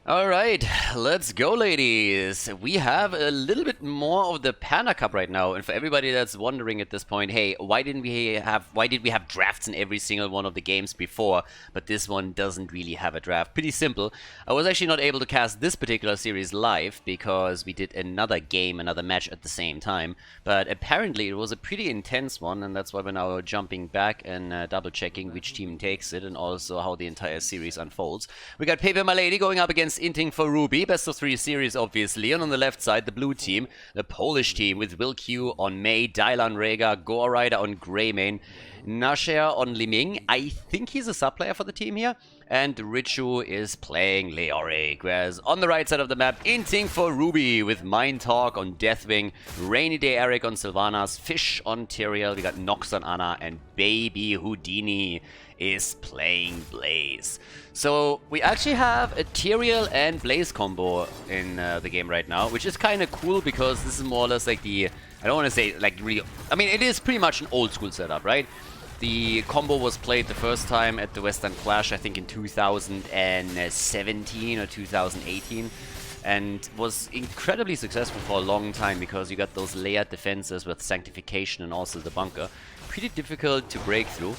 Alright, let's go, ladies. We have a little bit more of the Panda Cup right now, and for everybody that's wondering at this point, hey, why did we have drafts in every single one of the games before, but this one doesn't really have a draft? Pretty simple. I was actually not able to cast this particular series live because we did another game, another match at the same time, but apparently it was a pretty intense one, and that's why we're now jumping back and double checking which team takes it and also how the entire series unfolds. We got Pepe Milady going up against Inting for Ruby, best of 3 series obviously, and on the left side the blue team, the Polish team with Will Q on May, Dylan Rega, Gore Rider on Greymane, Nasher on Liming. I think he's a sub player for the team here, and Richu is playing Leoric, whereas on the right side of the map, Inting for Ruby with Mind Talk on Deathwing, Rainy Day Eric on Sylvanas, Fish on Tyrael, we got Nox on Anna, and Baby Houdini is playing Blaze. So we actually have a Tyrael and Blaze combo in the game right now, which is kind of cool because this is more or less like the, I don't want to say like real, I mean it is pretty much an old school setup, right? The combo was played the first time at the Western Clash, I think in 2017 or 2018, and was incredibly successful for a long time because you got those layered defenses with Sanctification and also the bunker. Pretty difficult to break through,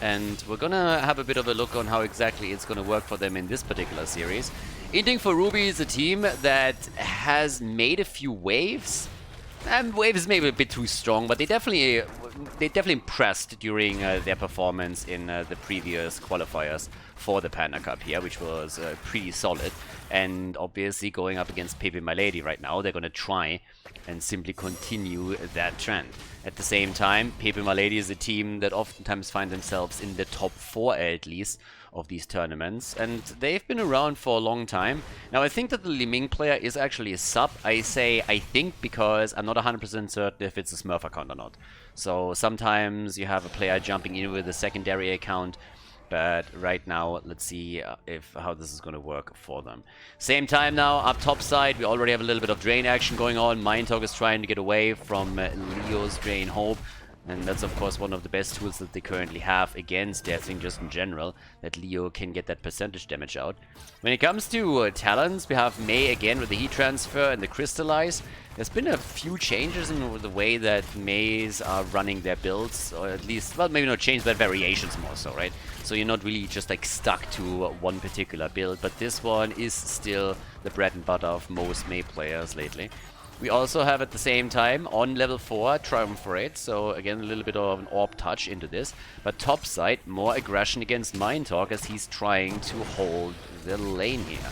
and we're gonna have a bit of a look on how exactly it's gonna work for them in this particular series. Inting for Ruby is a team that has made a few waves. Wave is maybe a bit too strong, but they definitely impressed during their performance in the previous qualifiers for the Panda Cup here, which was pretty solid. And obviously going up against Pepe Milady right now, they're going to try and simply continue that trend. At the same time, Pepe Milady is a team that oftentimes find themselves in the top 4 at least of these tournaments, and they've been around for a long time. Now, I think that the Liming player is actually a sub. I say I think because I'm not 100% certain if it's a Smurf account or not. So sometimes you have a player jumping in with a secondary account, but right now, let's see how this is going to work for them. Same time now, up top side, we already have a little bit of drain action going on. Mind Talk is trying to get away from Leo's Drain Hope. And that's of course one of the best tools that they currently have against Deathwing just in general, that Leo can get that percentage damage out. When it comes to talents, we have May again with the Heat Transfer and the Crystallize. There's been a few changes in the way that Mays are running their builds, or at least, well, maybe not change, but variations more so, right? So you're not really just like stuck to one particular build, but this one is still the bread and butter of most May players lately. We also have at the same time on level 4 Triumvirate, so again a little bit of an orb touch into this. But top side, more aggression against Mind Talk as he's trying to hold the lane here.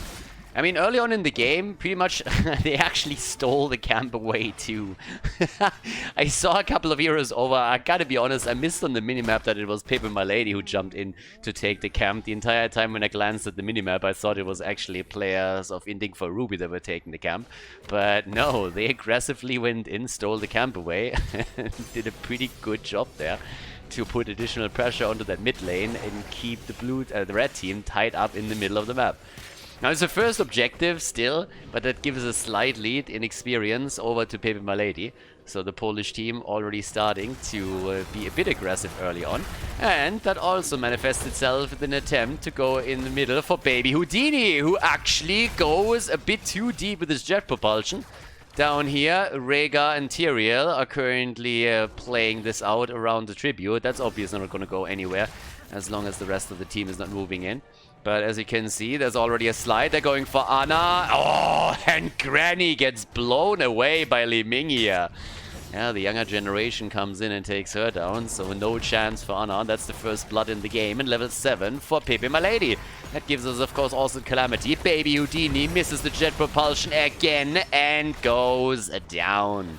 I mean, early on in the game, pretty much they actually stole the camp away too. I saw a couple of heroes over. I gotta be honest, I missed on the minimap that it was Pepe Milady who jumped in to take the camp. The entire time when I glanced at the minimap, I thought it was actually players of Inting for Ruby that were taking the camp. But no, they aggressively went in, stole the camp away, and did a pretty good job there to put additional pressure onto that mid lane and keep the red team tied up in the middle of the map. Now it's the first objective still, but that gives a slight lead in experience over to Pepe Milady. So the Polish team already starting to be a bit aggressive early on. And that also manifests itself in an attempt to go in the middle for Baby Houdini, who actually goes a bit too deep with his jet propulsion. Down here, Rega and Tyrael are currently playing this out around the tribute. That's obviously not going to go anywhere as long as the rest of the team is not moving in. But as you can see, there's already a slide. They're going for Anna. Oh, and Granny gets blown away by Liming here. Yeah, the younger generation comes in and takes her down, so no chance for Anna. That's the first blood in the game, and level 7 for Pepe Milady. That gives us, of course, also Calamity. Baby Houdini misses the jet propulsion again and goes down.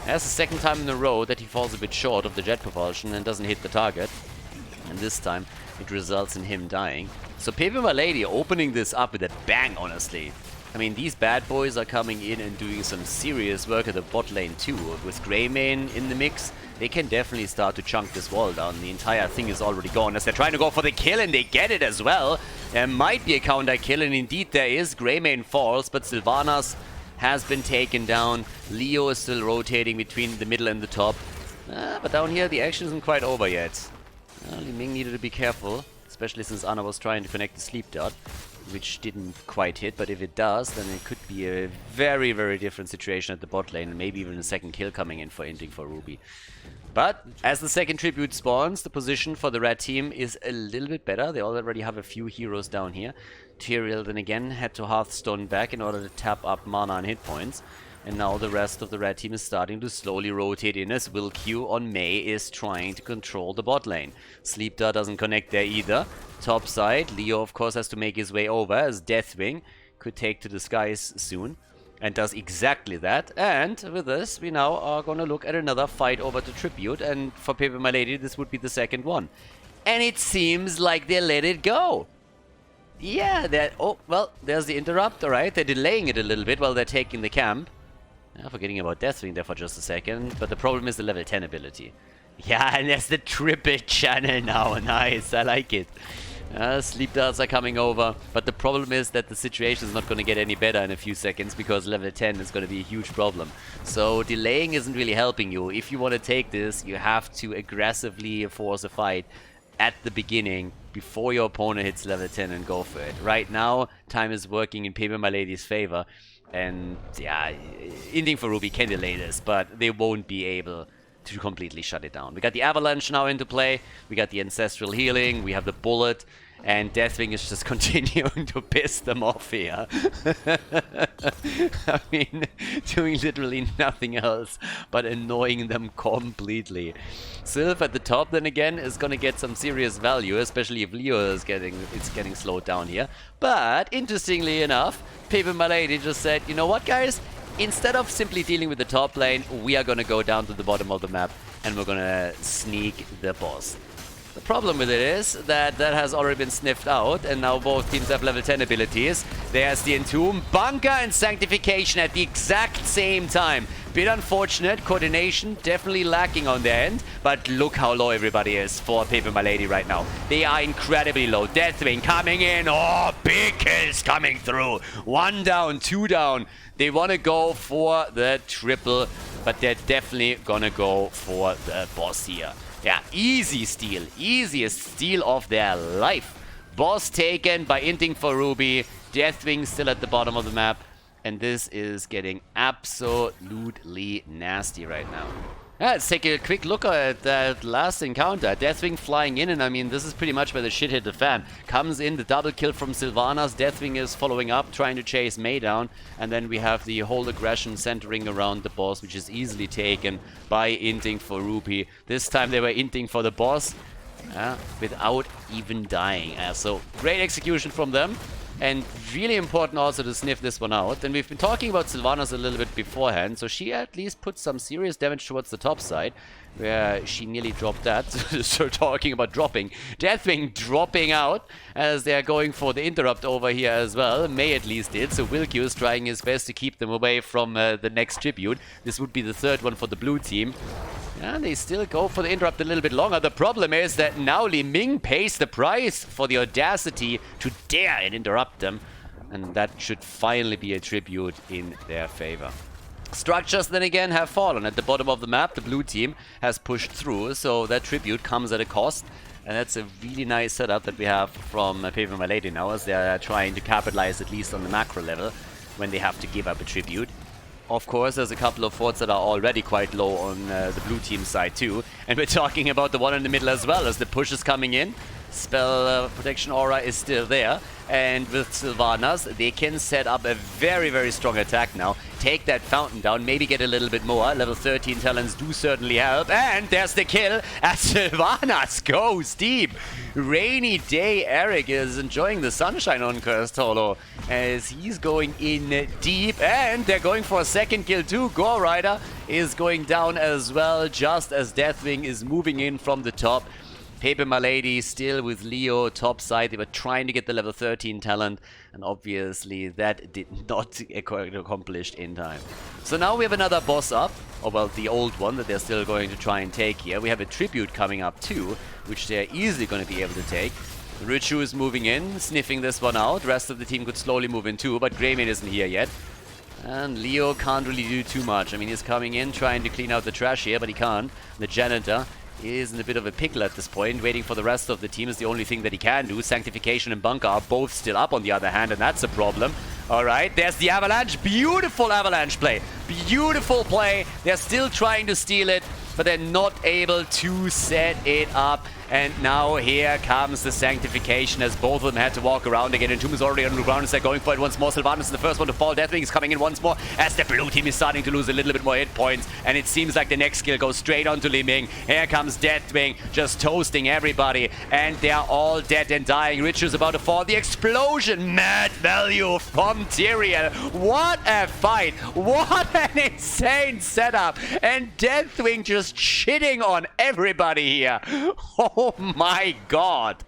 That's the second time in a row that he falls a bit short of the jet propulsion and doesn't hit the target. And this time, it results in him dying. So Pepe Milady opening this up with a bang, honestly. I mean, these bad boys are coming in and doing some serious work at the bot lane too. With Greymane in the mix, they can definitely start to chunk this wall down. The entire thing is already gone as they're trying to go for the kill, and they get it as well. There might be a counter kill, and indeed there is. Greymane falls, but Sylvanas has been taken down. Leo is still rotating between the middle and the top. But down here, the action isn't quite over yet. Liming needed to be careful, especially since Anna was trying to connect the sleep dart. which didn't quite hit, but if it does, then it could be a very, very different situation at the bot lane, and maybe even a second kill coming in for Inting for Ruby. But as the second tribute spawns, the position for the red team is a little bit better. They already have a few heroes down here. Tyrael then again had to Hearthstone back in order to tap up mana and hit points. And now the rest of the red team is starting to slowly rotate in as Will-Q on Mei is trying to control the bot lane. Sleepdart doesn't connect there either. Top side, Leo of course has to make his way over as Deathwing could take to the skies soon. And does exactly that. And with this, we now are going to look at another fight over to Tribute. And for pepeMLady, this would be the second one. And it seems like they let it go. Yeah, oh, well, there's the interrupt, alright. They're delaying it a little bit while they're taking the camp. Forgetting about Deathwing there for just a second. But the problem is the level 10 ability. Yeah, and there's the triple channel now. Nice, I like it. Sleep darts are coming over, but the problem is that the situation is not going to get any better in a few seconds because level 10 is going to be a huge problem. So delaying isn't really helping you. If you want to take this, you have to aggressively force a fight at the beginning before your opponent hits level 10 and go for it. Right now, time is working in pepeMLady's favor, and yeah, Inting for Ruby can delay this, but they won't be able to completely shut it down. We got the Avalanche now into play, we got the Ancestral Healing, we have the Bullet, and Deathwing is just continuing to piss them off here. I mean, doing literally nothing else but annoying them completely. Sylph at the top then again is gonna get some serious value, especially if Leo is getting slowed down here. But interestingly enough, pepeMLady just said, you know what guys? Instead of simply dealing with the top lane, we are going to go down to the bottom of the map and we're going to sneak the boss. The problem with it is that that has already been sniffed out, and now both teams have level 10 abilities. There's the Entomb, Bunker and Sanctification at the exact same time. Bit unfortunate, coordination definitely lacking on their end, but look how low everybody is for pepeMLady right now. They are incredibly low. Deathwing coming in, oh, big kills coming through. 1 down, 2 down. They want to go for the triple, but they're definitely gonna go for the boss here. Yeah, easy steal. Easiest steal of their life. Boss taken by Inting for Ruby. Deathwing still at the bottom of the map. And this is getting absolutely nasty right now. Yeah, let's take a quick look at that last encounter. Deathwing flying in, and I mean, this is pretty much where the shit hit the fan. Comes in, the double kill from Sylvanas. Deathwing is following up, trying to chase Mei down. And then we have the whole aggression centering around the boss, which is easily taken by Inting for Ruby. This time they were Inting for the boss, without even dying. So great execution from them. And really important also to sniff this one out. And we've been talking about Sylvanas a little bit beforehand, so she at least put some serious damage towards the top side, where she nearly dropped that. So talking about dropping. Deathwing dropping out as they're going for the interrupt over here as well. Mei at least did, so Will-Q is trying his best to keep them away from the next tribute. This would be the third one for the blue team. And they still go for the interrupt a little bit longer. The problem is that now Li Ming pays the price for the audacity to dare and interrupt them. And that should finally be a tribute in their favor. Structures then again have fallen at the bottom of the map. The blue team has pushed through, so that tribute comes at a cost. And that's a really nice setup that we have from pepeMLady now, as they're trying to capitalize at least on the macro level when they have to give up a tribute. Of course, there's a couple of forts that are already quite low on the blue team side too. And we're talking about the one in the middle as well, as the push is coming in. Spell protection aura is still there. And with Sylvanas, they can set up a very, very strong attack now. Take that fountain down, maybe get a little bit more. Level 13 talents do certainly help. And there's the kill as Sylvanas goes deep. Rainy day Eric is enjoying the sunshine on Cursed Hollow as he's going in deep. And they're going for a second kill too. Gore Rider is going down as well, just as Deathwing is moving in from the top. pepeMLady still with Leo top side. They were trying to get the level 13 talent, and obviously that did not accomplished in time. So now we have another boss up, or well, the old one that they're still going to try and take here. We have a tribute coming up too, which they're easily going to be able to take. Richu is moving in, sniffing this one out. The rest of the team could slowly move in too, but Greymane isn't here yet. And Leo can't really do too much. I mean, he's coming in, trying to clean out the trash here, but he can't. The janitor is in a bit of a pickle at this point. Waiting for the rest of the team is the only thing that he can do. Sanctification and Bunker are both still up on the other hand, and that's a problem. Alright, there's the Avalanche. Beautiful Avalanche play. Beautiful play. They're still trying to steal it, but they're not able to set it up. And now here comes the Sanctification as both of them had to walk around again. Entomb is already on the ground as they're going for it once more. Sylvanas is the first one to fall. Deathwing is coming in once more as the blue team is starting to lose a little bit more hit points. And it seems like the next skill goes straight onto Li Ming. Here comes Deathwing just toasting everybody. And they're all dead and dying. Rich is about to fall. The explosion. Mad value from Tyrael. What a fight. What an insane setup. And Deathwing just shitting on everybody here. Oh my god.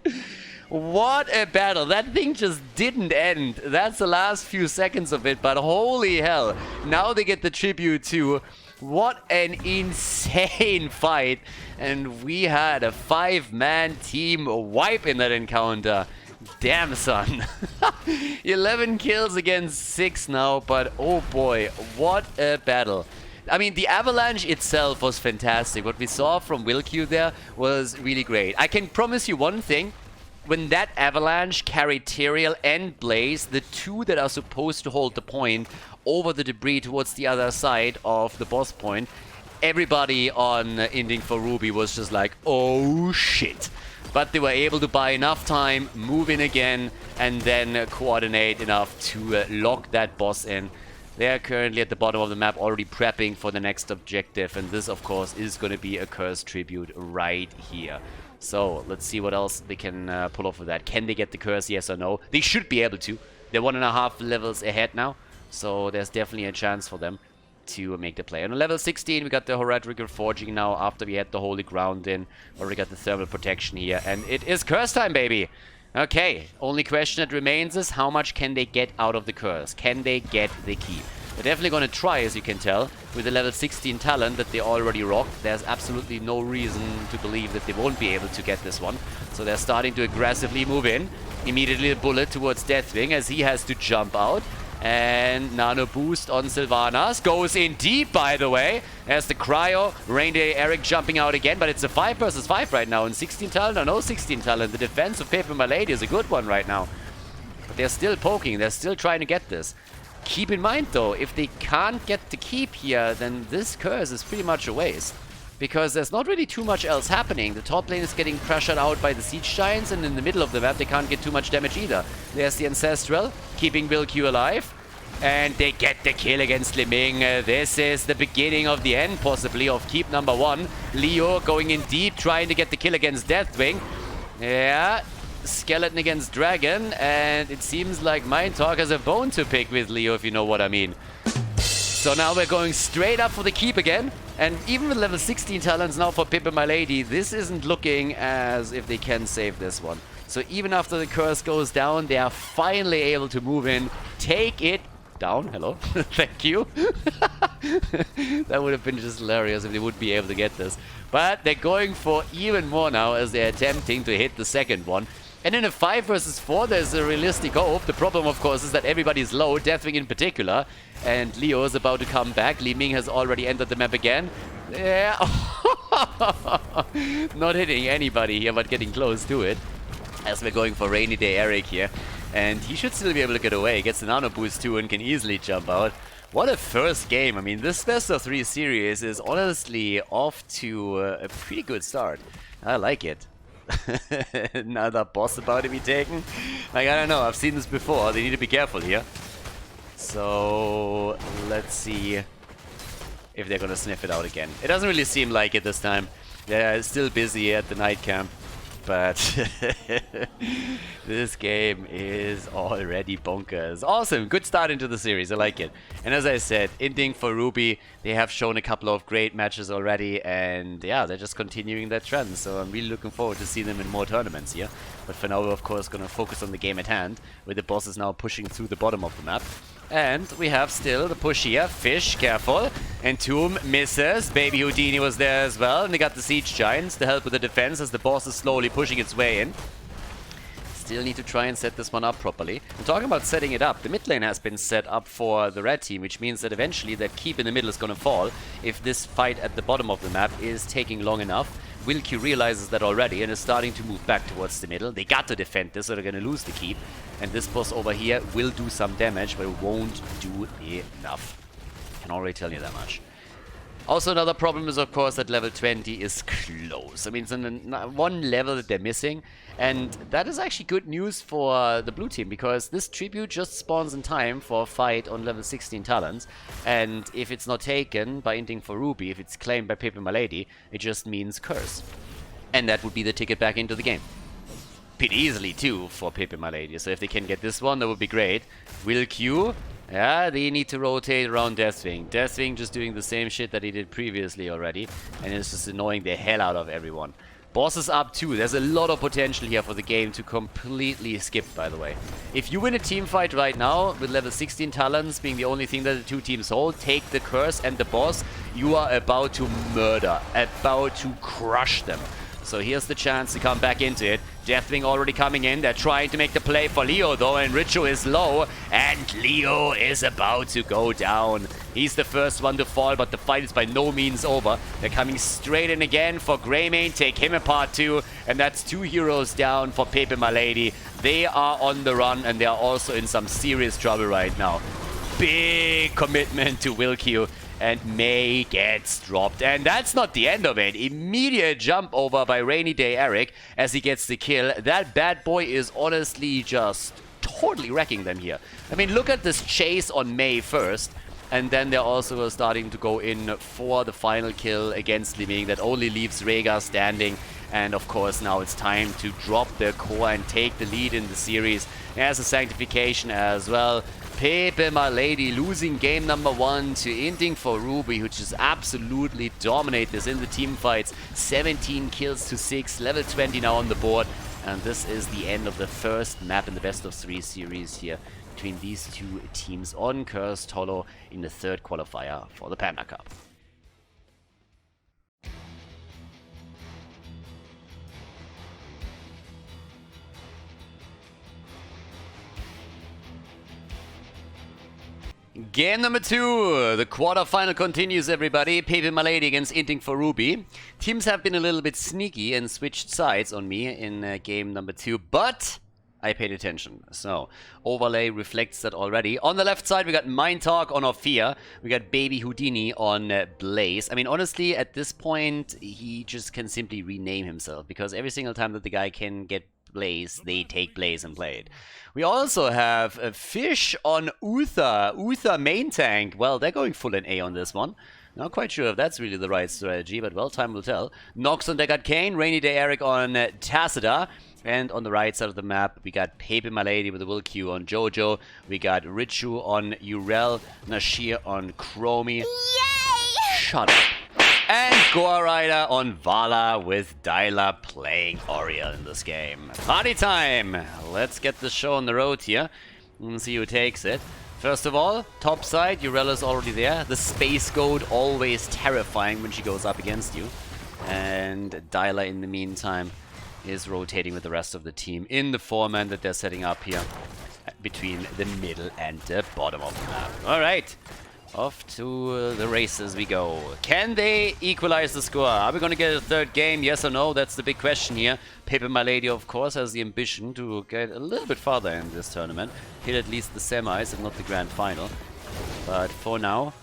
What a battle. That thing just didn't end. That's the last few seconds of it, but holy hell. Now they get the tribute too. What an insane fight. And we had a 5-man team wipe in that encounter. Damn, son. 11 kills against 6 now, but oh boy, what a battle. I mean, the Avalanche itself was fantastic. What we saw from Wilq there was really great. I can promise you one thing. When that Avalanche carried Tyrael and Blaze, the two that are supposed to hold the point, over the debris towards the other side of the boss point, everybody on Inting for Ruby was just like, oh shit. But they were able to buy enough time, move in again, and then coordinate enough to lock that boss in. They are currently at the bottom of the map already prepping for the next objective, and this of course is going to be a Curse Tribute right here. So let's see what else they can pull off with that. Can they get the Curse, yes or no? They should be able to. They're 1.5 levels ahead now, so there's definitely a chance for them to make the play. On level 16 we got the Heretical Forging now after we had the Holy Ground in. Already got the Thermal Protection here, and it is Curse time, baby! Okay, only question that remains is how much can they get out of the Curse? Can they get the key? They're definitely going to try, as you can tell, with the level 16 talent that they already rocked. There's absolutely no reason to believe that they won't be able to get this one. So they're starting to aggressively move in. Immediately a bullet towards Deathwing as he has to jump out. And Nano Boost on Sylvanas. Goes in deep, by the way. There's the Cryo. Reindeer Eric jumping out again. But it's a 5 versus 5 right now. And 16 talent or no 16 talent. The defense of Pepe Milady is a good one right now. But they're still poking. They're still trying to get this. Keep in mind, though, if they can't get the keep here, then this Curse is pretty much a waste. Because there's not really too much else happening. The top lane is getting pressured out by the Siege Giants, and in the middle of the map they can't get too much damage either. There's the Ancestral, keeping Wilq alive. And they get the kill against Li Ming. This is the beginning of the end, possibly, of keep number 1. Leo going in deep, trying to get the kill against Deathwing. Yeah, Skeleton against Dragon. And it seems like Mind Talk has a bone to pick with Leo, if you know what I mean. So now we're going straight up for the keep again. And even with level 16 talents now for Pepe Milady, this isn't looking as if they can save this one. So even after the curse goes down, they are finally able to move in, take it down. Hello. Thank you. That would have been just hilarious if they would be able to get this. But they're going for even more now as they're attempting to hit the second one. And in a 5 versus 4, there's a realistic hope. The problem, of course, is that everybody's low, Deathwing in particular. And Leo is about to come back. Li Ming has already entered the map again. Yeah. Not hitting anybody here, but getting close to it. As we're going for Rainy Day Eric here. And he should still be able to get away. Gets the nano boost too and can easily jump out. What a first game. I mean, this best of 3 series is honestly off to a pretty good start. I like it. Another boss about to be taken. Like, I don't know, I've seen this before. They need to be careful here. So let's see if they're gonna sniff it out again. It doesn't really seem like it this time. They're still busy at the night camp. But this game is already bonkers. Awesome, good start into the series, I like it. And as I said, Inting for Ruby, they have shown a couple of great matches already, and yeah, they're just continuing that trend. So I'm really looking forward to see them in more tournaments here. But for now, we're of course going to focus on the game at hand, where the boss is now pushing through the bottom of the map. And we have still the push here. Fish, careful. Entomb misses. Baby Houdini was there as well. And they got the Siege Giants to help with the defense as the boss is slowly pushing its way in. Still need to try and set this one up properly. And talking about setting it up, the mid lane has been set up for the red team, which means that eventually that keep in the middle is going to fall if this fight at the bottom of the map is taking long enough. Wilkie realizes that already and is starting to move back towards the middle. They got to defend this, or they're going to lose the keep. And this boss over here will do some damage, but it won't do enough. I can already tell you that much. Also, another problem is, of course, that level 20 is close. I mean, it's one level that they're missing. And that is actually good news for the blue team, because this tribute just spawns in time for a fight on level 16 talents. And if it's not taken by Inting for Ruby, if it's claimed by Pepe Milady, it just means curse. And that would be the ticket back into the game. Pretty easily, too, for Pepe Milady. So if they can get this one, that would be great. Will Q... Yeah, they need to rotate around Deathwing. Deathwing just doing the same shit that he did previously already. And it's just annoying the hell out of everyone. Boss is up too. There's a lot of potential here for the game to completely skip, by the way. If you win a team fight right now, with level 16 talents being the only thing that the two teams hold, take the curse and the boss, you are about to murder, about to crush them. So here's the chance to come back into it. Deathwing already coming in. They're trying to make the play for Leo though, and Richo is low, and Leo is about to go down. He's the first one to fall, but the fight is by no means over. They're coming straight in again for Greymane. Take him apart too, and that's 2 heroes down for Pepe Milady. They are on the run, and they are also in some serious trouble right now. Big commitment to Wilkie. And May gets dropped. And that's not the end of it. Immediate jump over by Rainy Day Eric as he gets the kill. That bad boy is honestly just totally wrecking them here. I mean, look at this chase on May first. And then they're also starting to go in for the final kill against Liming. That only leaves Rhaegar standing. And of course, now it's time to drop their core and take the lead in the series. There's a Sanctification as well. Pepe Milady losing game number 1 to Inting for Ruby, who just absolutely dominate this in the team fights. 17 kills to 6, level 20 now on the board. And this is the end of the first map in the best of 3 series here between these two teams on Cursed Hollow in the 3rd qualifier for the Panda Cup. Game number 2, the quarterfinal continues, everybody. Pepe Milady against Inting for Ruby. Teams have been a little bit sneaky and switched sides on me in game number 2, but I paid attention. So, overlay reflects that already. On the left side, we got Mind Talk on Ophir. We got Baby Houdini on Blaze. I mean, honestly, at this point, he just can simply rename himself, because every single time that the guy can get Blaze, they take Blaze and play it. We also have a Fish on Uther. Uther main tank. Well, they're going full NA on this one. Not quite sure if that's really the right strategy, but well, time will tell. Nox on Deckard Kane. Rainy Day Eric on Tacita. And on the right side of the map, we got Pepe Milady with a Will Q on Jojo. We got Richu on Urel. Nashir on Chromie. Yay! Shut up. And Goa Rider on Vala with Dyla playing Oriel in this game. Party time! Let's get the show on the road here and see who takes it. First of all, top side, Urella's already there. The Space Goat, always terrifying when she goes up against you. And Dyla, in the meantime, is rotating with the rest of the team in the 4-man that they're setting up here between the middle and the bottom of the map. Alright. Off to the races we go. Can they equalize the score? Are we going to get a 3rd game? Yes or no? That's the big question here. Pepe Milady, of course, has the ambition to get a little bit farther in this tournament. Hit at least the semis, if not the grand final. But for now,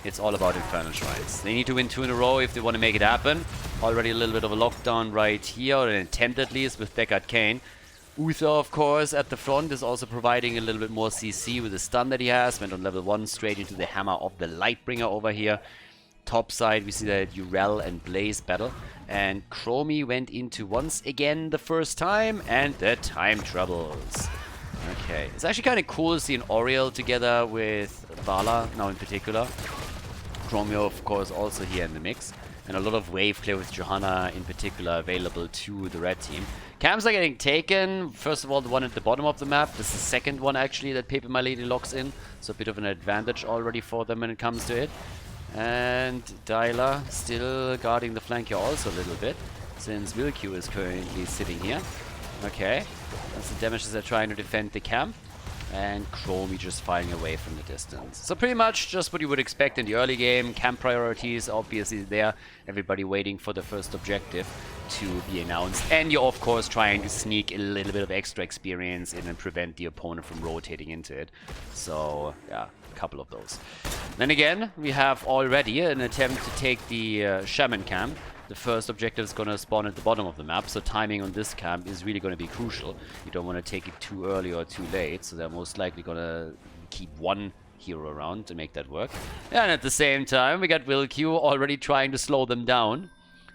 it's all about Infernal Shrines. They need to win 2 in a row if they want to make it happen. Already a little bit of a lockdown right here, or an attempt at least, with Deckard Kane. Uther, of course, at the front is also providing a little bit more CC with the stun that he has. Went on level 1 straight into the hammer of the Lightbringer over here. Top side, we see that Urel and Blaze battle. And Chromie went into once again the first time, and the time troubles. Okay, it's actually kind of cool to see an Oriel together with Vala, now in particular. Chromie, of course, also here in the mix. And a lot of wave clear with Johanna in particular available to the red team. Camps are getting taken. First of all, the one at the bottom of the map. This is the second one actually that Pepe Milady locks in. So a bit of an advantage already for them when it comes to it. And Dyla still guarding the flank here also a little bit, since Wilkie is currently sitting here. Okay, that's the damage as they're trying to defend the camp. and Chromie just firing away from the distance. So pretty much just what you would expect in the early game. Camp priorities obviously there. Everybody waiting for the first objective to be announced. And you're of course trying to sneak a little bit of extra experience in and prevent the opponent from rotating into it. So yeah, a couple of those. Then again, we have already an attempt to take the Shaman camp. The first objective is going to spawn at the bottom of the map, so timing on this camp is really going to be crucial. You don't want to take it too early or too late, so they're most likely going to keep one hero around to make that work. And at the same time, we got Wilq already trying to slow them down,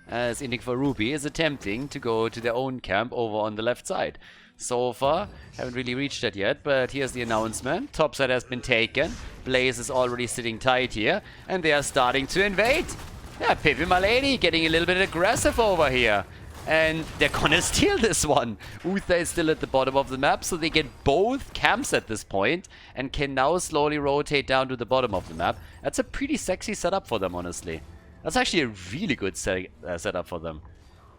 as Inting for Ruby is attempting to go to their own camp over on the left side. So far, haven't really reached that yet, but here's the announcement. Top side has been taken, Blaze is already sitting tight here, and they are starting to invade. Yeah, Pepe Milady getting a little bit aggressive over here. And they're gonna steal this one. Uther is still at the bottom of the map, so they get both camps at this point and can now slowly rotate down to the bottom of the map. That's a pretty sexy setup for them, honestly. That's actually a really good setup for them.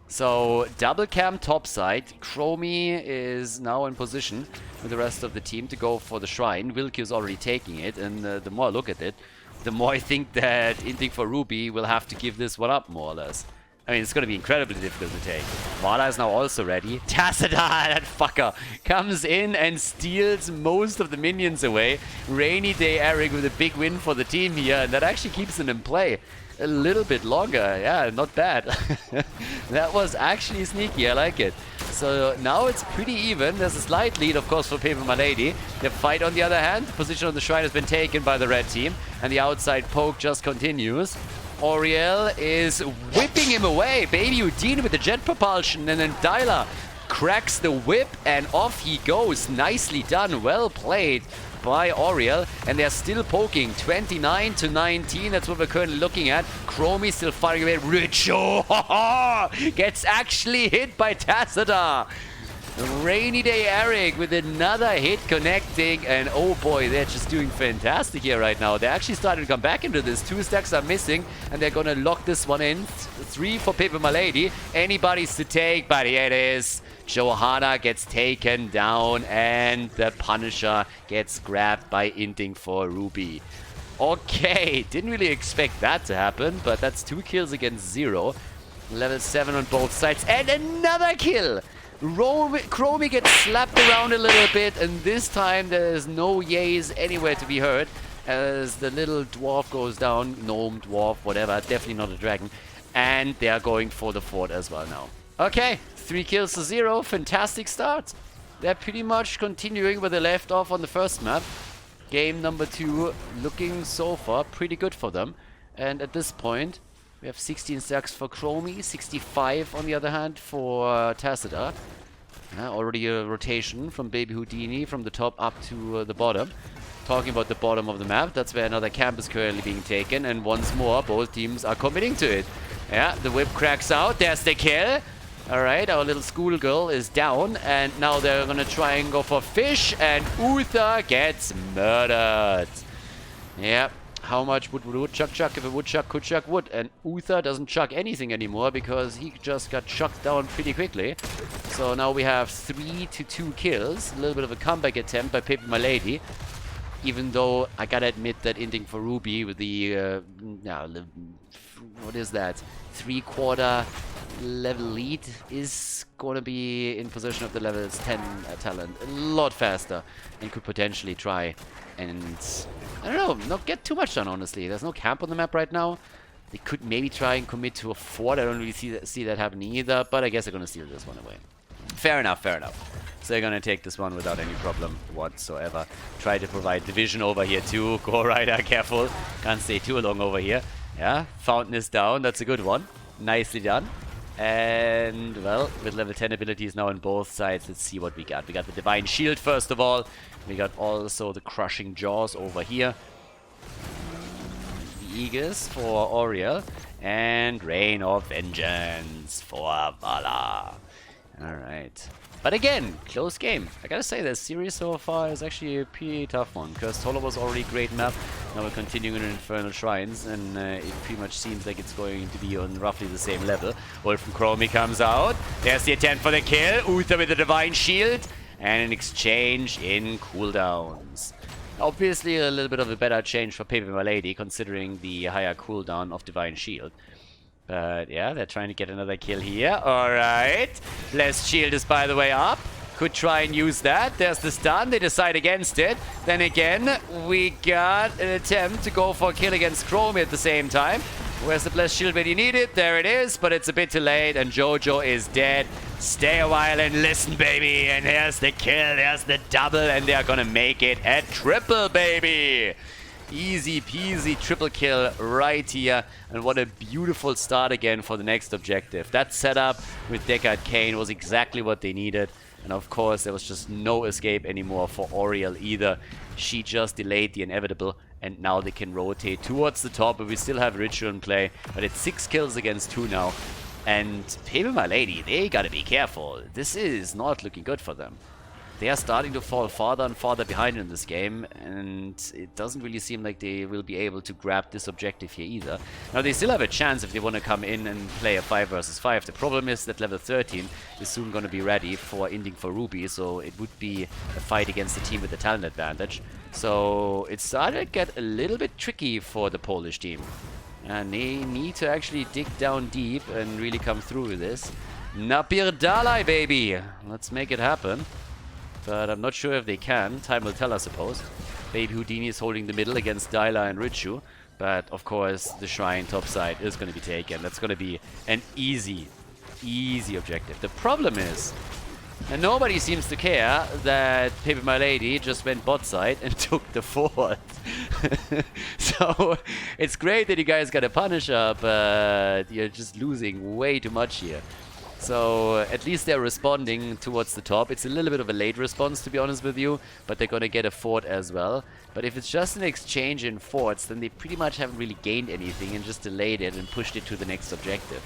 So, double camp topside. Chromie is now in position with the rest of the team to go for the shrine. Wilq is already taking it, and the more I look at it, the more I think that Inting for Ruby will have to give this one up, more or less. I mean, it's going to be incredibly difficult to take. Vala is now also ready. Tacita, that fucker, comes in and steals most of the minions away. Rainy Day Eric with a big win for the team here, and that actually keeps them in play a little bit longer. Yeah, not bad. That was actually sneaky, I like it. So now it's pretty even. There's a slight lead, of course, for Pepe Milady. The fight, on the other hand, the position on the shrine has been taken by the red team, and the outside poke just continues. Auriel is whipping him away. Baby Houdini with the jet propulsion, and then Dyla cracks the whip, and off he goes. Nicely done, well played by Auriel, and they're still poking. 29 to 19, that's what we're currently looking at. Chromie still firing away. Richo gets actually hit by Tacita. Rainy Day Eric with another hit connecting, and oh boy, they're just doing fantastic here right now. They're actually starting to come back into this. 2 stacks are missing, and they're gonna lock this one in. 3 for Pepe Milady. Anybody's to take, but here it is. Johanna gets taken down, and the Punisher gets grabbed by Inting for Ruby. Okay, didn't really expect that to happen, but that's 2 kills against 0. Level 7 on both sides, and another kill! Chromie gets slapped around a little bit, and this time there's no yays anywhere to be heard as the little dwarf goes down. Gnome, dwarf, whatever, definitely not a dragon. And they are going for the fort as well now. Okay, 3 kills to 0, fantastic start. They're pretty much continuing where they left off on the first map. Game number 2 looking so far pretty good for them. And at this point, we have 16 stacks for Chromie, 65 on the other hand for Tacita. Already a rotation from Baby Houdini from the top up to the bottom. Talking about the bottom of the map, that's where another camp is currently being taken, and once more both teams are committing to it. Yeah, the whip cracks out, there's the kill. Alright, our little schoolgirl is down, and now they're gonna try and go for fish, and Uther gets murdered. Yep. How much would woodchuck chuck if a woodchuck could chuck wood? And Uther doesn't chuck anything anymore because he just got chucked down pretty quickly. So now we have 3 to 2 kills. A little bit of a comeback attempt by Pepe Milady. Even though I gotta admit that Inting for Ruby with the what is that? 3/4 level lead is gonna be in possession of the levels 10 talent a lot faster and could potentially try and, I don't know, not get too much done, honestly. There's no camp on the map right now. They could maybe try and commit to a fort. I don't really see that happening either, but I guess they're gonna steal this one away. Fair enough, fair enough. So they're gonna take this one without any problem whatsoever. Try to provide division over here too. Go Rider, careful. Can't stay too long over here. Yeah, Fountain is down. That's a good one. Nicely done. And, well, with level 10 abilities now on both sides, let's see what we got. We got the Divine Shield, first of all. We got also the Crushing Jaws over here. The Aegis for Auriel. And Rain of Vengeance for Vala. Alright. But again, close game. I gotta say, this series so far is actually a pretty tough one. Because Tolo was already a great map. Now we're continuing in Infernal Shrines. And it pretty much seems like it's going to be on roughly the same level. Wolf from Chromie comes out. There's the attempt for the kill. Uther with the Divine Shield. and an exchange in cooldowns. Obviously a little bit of a better change for Pepe Milady, considering the higher cooldown of Divine Shield. But yeah, they're trying to get another kill here. Alright. Blessed Shield is, by the way, up. Could try and use that. There's the stun. They decide against it. Then again, we got an attempt to go for a kill against Chrome at the same time. Where's the Blessed Shield when you need it? There it is, but it's a bit too late, and Jojo is dead. Stay a while and listen, baby. And here's the kill. There's the double, and they're gonna make it a triple, baby. Easy peasy triple kill right here, and what a beautiful start again for the next objective. That setup with Deckard Cain was exactly what they needed, and of course there was just no escape anymore for Oriel either. She just delayed the inevitable, and now they can rotate towards the top, but we still have Ritual in play, but it's 6 kills against 2 now. And Pepe Milady, they gotta be careful. This is not looking good for them. They are starting to fall farther and farther behind in this game, and it doesn't really seem like they will be able to grab this objective here either. Now, they still have a chance if they want to come in and play a 5 versus 5. The problem is that level 13 is soon going to be ready for Inting for Ruby, so it would be a fight against the team with the talent advantage. So it's starting to get a little bit tricky for the Polish team. And they need to actually dig down deep and really come through with this. Napirdalai, baby! Let's make it happen. But I'm not sure if they can. Time will tell, I suppose. Baby Houdini is holding the middle against Dyla and Richu. But, of course, the Shrine topside is going to be taken. That's going to be an easy objective. The problem is, and nobody seems to care, that Pepe Milady just went bot side and took the fort. So, it's great that you guys got a Punisher, but you're just losing way too much here. So at least they're responding towards the top. It's a little bit of a late response, to be honest with you, but they're going to get a fort as well. But if it's just an exchange in forts, then they pretty much haven't really gained anything and just delayed it and pushed it to the next objective.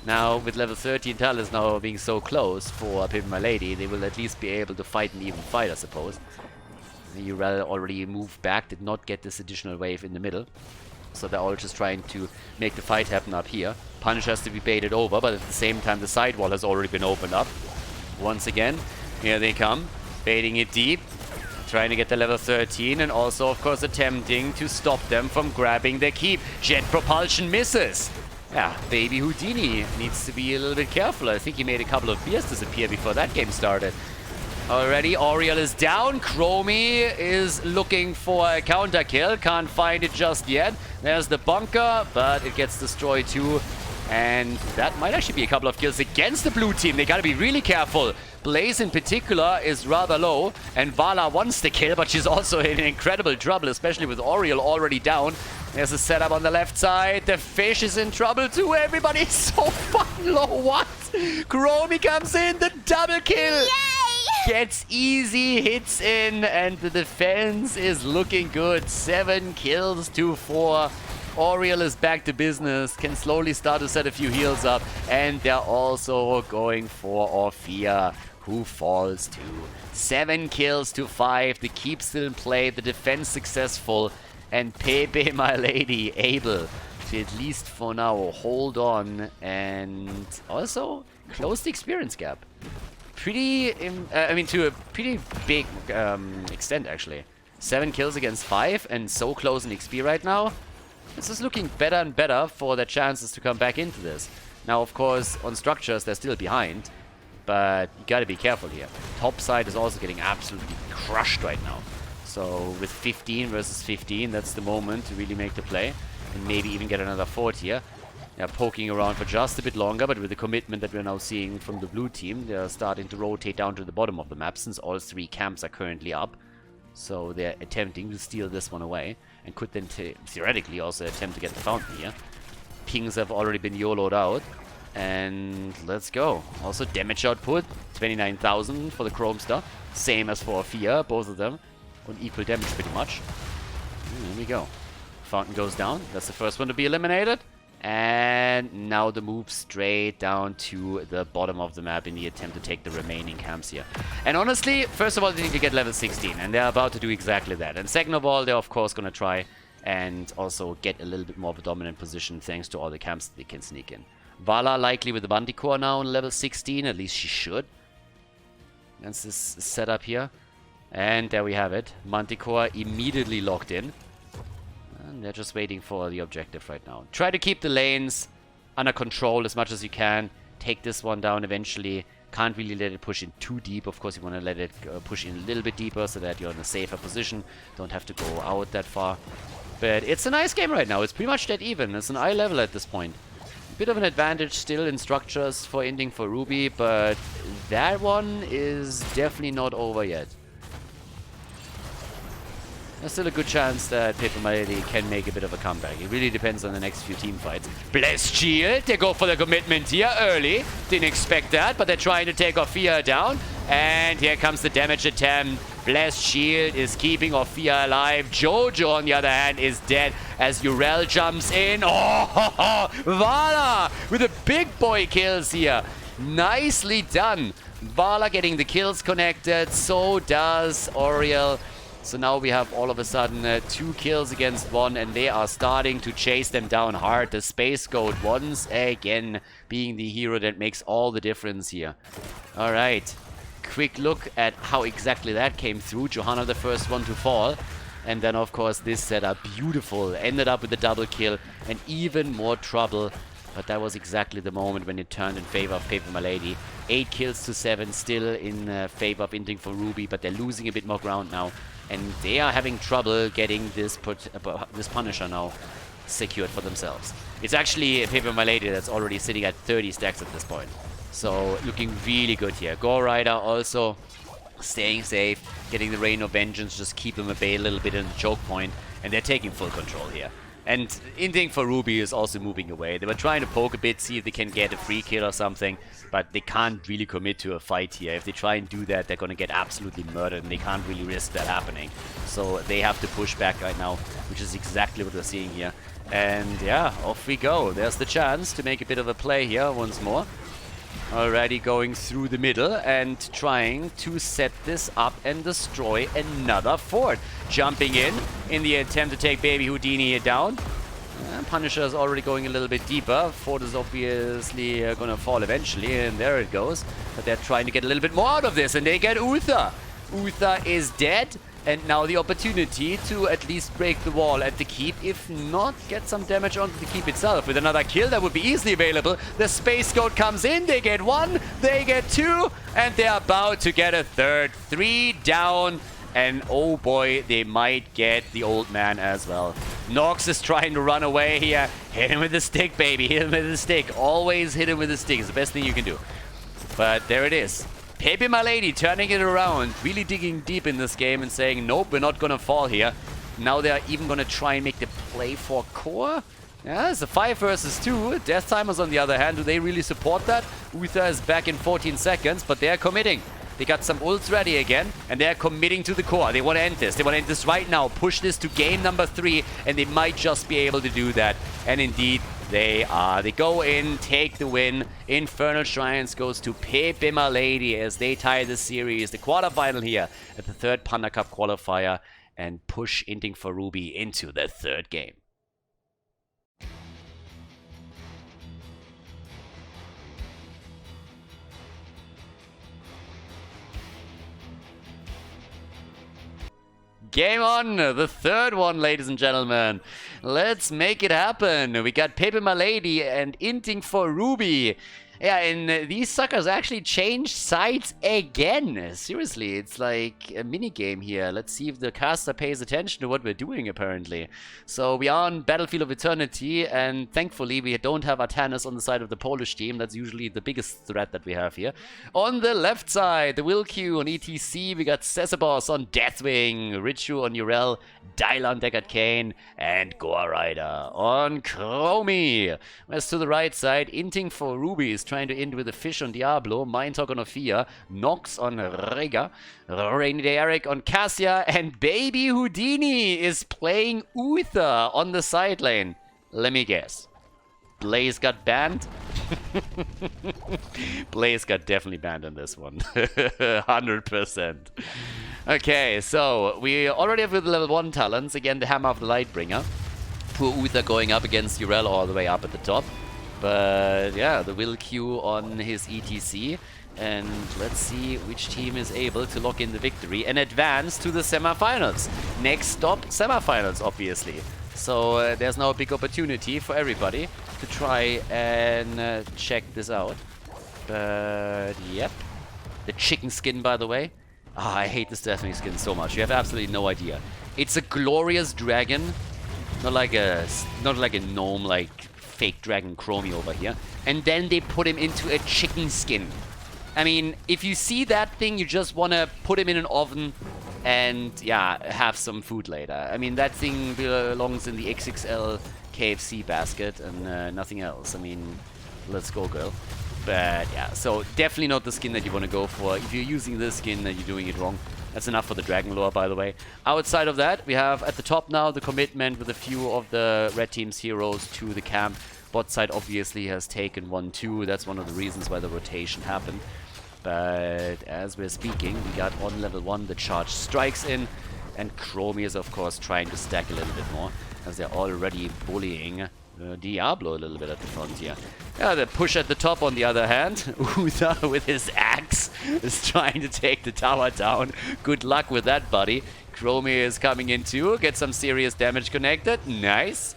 Now, with level 13 Talus now being so close for Pepe Milady, they will at least be able to fight an even fight, I suppose. Urel already moved back, did not get this additional wave in the middle. So they're all just trying to make the fight happen up here. Punish has to be baited over, but at the same time the sidewall has already been opened up. Once again, here they come, baiting it deep, trying to get the level 13, and also, of course, attempting to stop them from grabbing their keep. Jet propulsion misses. Yeah, Baby Houdini needs to be a little bit careful. I think he made a couple of beers disappear before that game started. Already, Oriel is down. Chromie is looking for a counter kill. Can't find it just yet. There's the bunker, but it gets destroyed too. And that might actually be a couple of kills against the blue team. They gotta be really careful. Blaze in particular is rather low, and Vala wants the kill, but she's also in incredible trouble, especially with Oriel already down. There's a setup on the left side. The fish is in trouble too. Everybody's so fucking low. What? Chromie comes in, the double kill. Yay! Gets easy hits in, and the defense is looking good. 7 kills to 4. Oriel is back to business, can slowly start to set a few heals up, and they're also going for Orphea, who falls too. 7 kills to 5, the keep still in play, the defense successful, and Pepe Milady able to, at least for now, hold on and also close the experience gap. Pretty, to a pretty big extent, actually. 7 kills against 5, and so close in XP right now. This is looking better and better for their chances to come back into this. Now, of course, on structures, they're still behind, but you gotta be careful here. Top side is also getting absolutely crushed right now. So with 15 versus 15, that's the moment to really make the play, and maybe even get another fort here. They're poking around for just a bit longer, but with the commitment that we're now seeing from the blue team, they're starting to rotate down to the bottom of the map, since all 3 camps are currently up. So they're attempting to steal this one away, and could then theoretically also attempt to get the fountain here. Pings have already been YOLO'd out, and let's go. Also damage output, 29,000 for the Chrome Star, same as for Orphea, both of them on equal damage pretty much. There we go. Fountain goes down, that's the first one to be eliminated. And now the move straight down to the bottom of the map in the attempt to take the remaining camps here. And honestly, first of all, they need to get level 16, and they're about to do exactly that. And second of all, they're of course going to try and also get a little bit more of a dominant position thanks to all the camps that they can sneak in. Vala likely with the Manticore now on level 16, at least she should. against this setup here. And there we have it. Manticore immediately locked in. And they're just waiting for the objective right now. Try to keep the lanes under control as much as you can. Take this one down eventually. Can't really let it push in too deep. Of course, you want to let it push in a little bit deeper so that you're in a safer position. Don't have to go out that far. But it's a nice game right now. It's pretty much dead even. It's an eye level at this point. Bit of an advantage still in structures for Inting for Ruby, but that one is definitely not over yet. There's still a good chance that pepeMLady can make a bit of a comeback. It really depends on the next few team fights. Blessed Shield, they go for the commitment here early. Didn't expect that, but they're trying to take Orphea down. And here comes the damage attempt. Blessed Shield is keeping Orphea alive. Jojo, on the other hand, is dead as Urel jumps in. Oh, Vala with the big boy kills here. Nicely done. Vala getting the kills connected. So does Oriel. So now we have all of a sudden 2 kills against 1, and they are starting to chase them down hard. The Space Goat once again being the hero that makes all the difference here. All right. Quick look at how exactly that came through. Johanna the first one to fall. And then, of course, this setup, beautiful. Ended up with a double kill and even more trouble. But that was exactly the moment when it turned in favor of pepeMLady. 8 kills to 7 still in favor of Inting for Ruby, but they're losing a bit more ground now. And they are having trouble getting this Punisher now secured for themselves. It's actually pepeMLady that's already sitting at 30 stacks at this point. So looking really good here. Gore Rider also staying safe, getting the Rain of Vengeance, just keep them at bay a little bit in the choke point, and they're taking full control here. And Inting for Ruby is also moving away. They were trying to poke a bit, see if they can get a free kill or something, but they can't really commit to a fight here. If they try and do that, they're going to get absolutely murdered, and they can't really risk that happening. So they have to push back right now, which is exactly what we're seeing here. And yeah, off we go. There's the chance to make a bit of a play here once more. Already going through the middle and trying to set this up and destroy another fort. Jumping in the attempt to take Baby Houdini down. Punisher is already going a little bit deeper. Fort is obviously going to fall eventually, and there it goes. But they're trying to get a little bit more out of this, and they get Uther. Uther is dead. And now the opportunity to at least break the wall at the keep, if not get some damage onto the keep itself. With another kill that would be easily available. The Space Goat comes in, they get 1, they get 2, and they're about to get a third. 3 down, and oh boy, they might get the old man as well. Nox is trying to run away here. Hit him with the stick, baby, hit him with the stick. Always hit him with the stick, it's the best thing you can do. But there it is. pepeMLady turning it around, really digging deep in this game and saying, nope, we're not going to fall here. Now they're even going to try and make the play for core. Yeah, it's a 5 versus 2. Death Timers on the other hand, do they really support that? Uther is back in 14 seconds, but they're committing. They got some ults ready again, and they're committing to the core. They want to end this. They want to end this right now. Push this to game number 3, and they might just be able to do that. And indeed, they are. They go in, take the win. Infernal Shrines goes to pepeMLady as they tie the series. The quarterfinal here at the 3rd Panda Cup qualifier, and push Inting for Ruby into the 3rd game. Game on, the 3rd one, ladies and gentlemen. Let's make it happen. We got pepeMLady and Inting for Ruby. Yeah, and these suckers actually changed sides again. Seriously, it's like a mini game here. Let's see if the caster pays attention to what we're doing, apparently. So we are on Battlefield of Eternity, and thankfully we don't have Artanis on the side of the Polish team. That's usually the biggest threat that we have here. On the left side, the Wilq on ETC. We got Cesabos on Deathwing, Richu on Urel, Dyla on Deckard Cain, and Gore Rider on Chromie. As to the right side, Inting for Ruby is trying to end with a fish on Diablo, Mindtalk on Orphea, Nox on Rega, Rainy Day Eric on Cassia, and Baby Houdini is playing Uther on the side lane. Let me guess. Blaze got banned? Blaze got definitely banned on this one. 100%. Okay, so we already have with level 1 talents. Again, the Hammer of the Lightbringer. Poor Uther going up against Urel all the way up at the top. But yeah, the Wilq on his ETC. And let's see which team is able to lock in the victory and advance to the semifinals. Next stop, semifinals, obviously. So there's now a big opportunity for everybody to try and check this out. But yep. The chicken skin, by the way. Ah, I hate this Deathwing skin so much. You have absolutely no idea. It's a glorious dragon. Not like a gnome, like fake dragon Chromie over here. And then they put him into a chicken skin. I mean, if you see that thing, you just want to put him in an oven and, yeah, have some food later. I mean, that thing belongs in the XXL KFC basket and nothing else. I mean, let's go, girl. But, yeah, so definitely not the skin that you want to go for. If you're using this skin, then you're doing it wrong. That's enough for the Dragon Lore, by the way. Outside of that, we have at the top now the commitment with a few of the red team's heroes to the camp. Bot side obviously has taken 1-2. That's one of the reasons why the rotation happened. But as we're speaking, we got on level 1 the charge strikes in, and Chromie is of course trying to stack a little bit more, as they're already bullying Diablo a little bit at the front here. Yeah, the push at the top on the other hand. Uther with his axe is trying to take the tower down. Good luck with that, buddy. Chromie is coming in too, get some serious damage connected. Nice.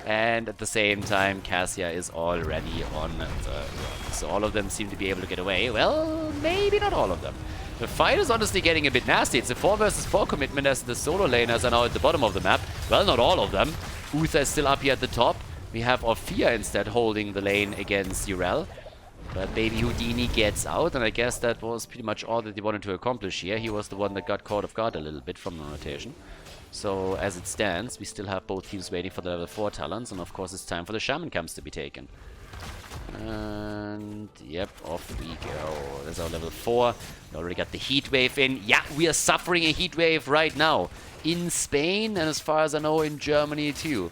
And at the same time, Cassia is already on the run. So all of them seem to be able to get away. Well, maybe not all of them. The fight is honestly getting a bit nasty. It's a 4 versus 4 commitment as the solo laners are now at the bottom of the map. Well, not all of them. Uther is still up here at the top. We have Orphea instead holding the lane against Urel. But Baby Houdini gets out, and I guess that was pretty much all that he wanted to accomplish here. He was the one that got caught off guard a little bit from the rotation. So, as it stands, we still have both teams waiting for the level 4 talents, and of course it's time for the Shaman camps to be taken. And, yep, off we go. There's our level 4. We already got the heat wave in. Yeah, we are suffering a heat wave right now. In Spain, and as far as I know, in Germany too.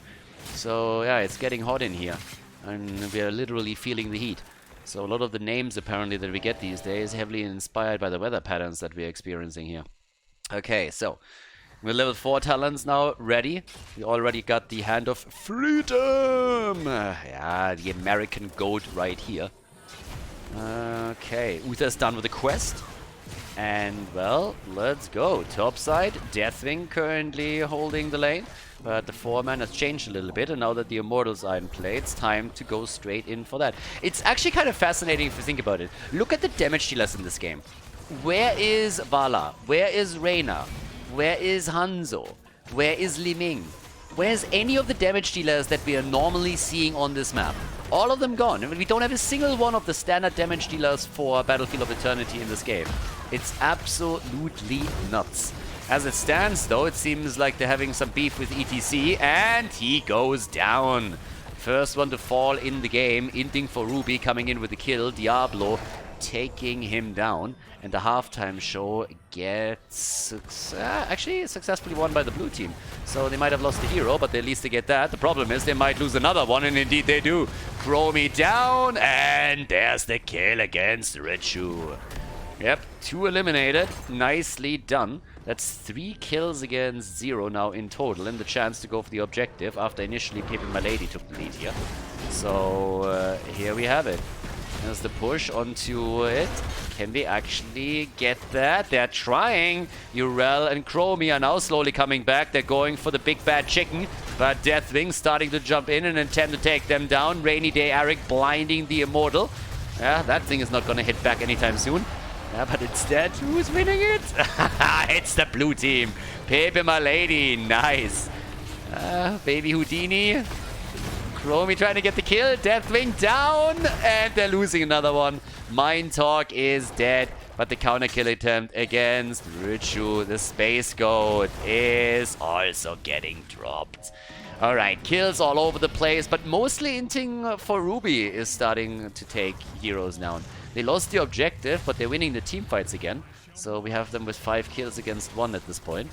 So, yeah, it's getting hot in here. And we are literally feeling the heat. So, a lot of the names, apparently, that we get these days, heavily inspired by the weather patterns that we're experiencing here. Okay, so... we're level 4 talents now ready. We already got the Hand of Freedom. Yeah, the American goat right here. Okay, Uther's done with the quest. And, well, let's go. Top side, Deathwing currently holding the lane. But the 4-man has changed a little bit, and now that the Immortals are in play, it's time to go straight in for that. It's actually kind of fascinating if you think about it. Look at the damage dealers in this game. Where is Vala? Where is Reyna? Where is Hanzo? Where is Li Ming? Where's any of the damage dealers that we are normally seeing on this map? All of them gone. I mean, we don't have a single one of the standard damage dealers for Battlefield of Eternity in this game. It's absolutely nuts. As it stands, though, it seems like they're having some beef with ETC, and he goes down. First one to fall in the game. Inting for Ruby coming in with the kill. Diablo taking him down. And the halftime show gets actually successfully won by the blue team. So they might have lost the hero, but at least they get that. The problem is they might lose another one, and indeed they do. Chromie down, and there's the kill against Richu. Yep, 2 eliminated. Nicely done. That's 3 kills against 0 now in total, and the chance to go for the objective after initially Pepe Milady took the lead here. So here we have it. There's the push onto it. Can we actually get that? They're trying. Urel and Chromie are now slowly coming back. They're going for the big bad chicken. But Deathwing starting to jump in and attempt to take them down. Rainy Day Eric blinding the Immortal. Yeah, that thing is not going to hit back anytime soon. Yeah, but instead, who's winning it? It's the blue team. Pepe Milady, nice. Baby Houdini. Chromie trying to get the kill. Deathwing down. And they're losing another one. Mind Talk is dead. But the counter kill attempt against Richu, the Space Goat, is also getting dropped. Alright, kills all over the place. But mostly Inting for Ruby is starting to take heroes down. They lost the objective, but they're winning the team fights again. So we have them with 5 kills against 1 at this point.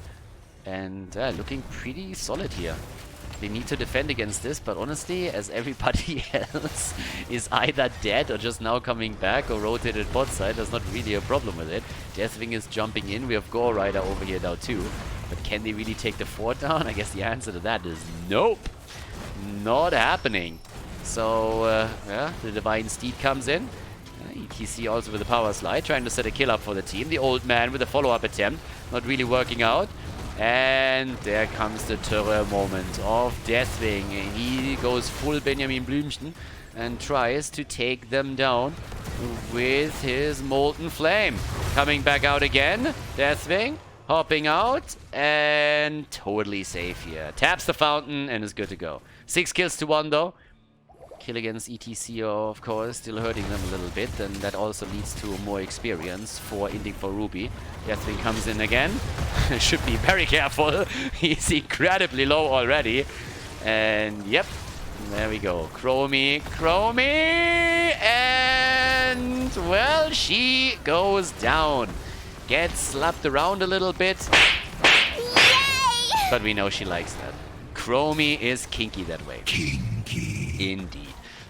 And looking pretty solid here. They need to defend against this, but honestly, as everybody else is either dead or just now coming back or rotated bot side, there's not really a problem with it. Deathwing is jumping in. We have Gore Rider over here now too. But can they really take the fort down? I guess the answer to that is nope. Not happening. So, yeah, the Divine Steed comes in. He ETC also with a power slide, trying to set a kill up for the team. The old man with a follow-up attempt, not really working out. And there comes the terror moment of Deathwing. He goes full Benjamin Blümchen and tries to take them down with his Molten Flame. Coming back out again, Deathwing hopping out and totally safe here. Taps the fountain and is good to go. 6 kills to 1 though. Kill against ETC, of course, still hurting them a little bit, and that also leads to more experience for Inting for Ruby. Deathwing comes in again. Should be very careful. He's incredibly low already. And yep, there we go. Chromie, and well, she goes down. Gets slapped around a little bit. Yay! But we know she likes that. Chromie is kinky that way. Kinky. Indeed.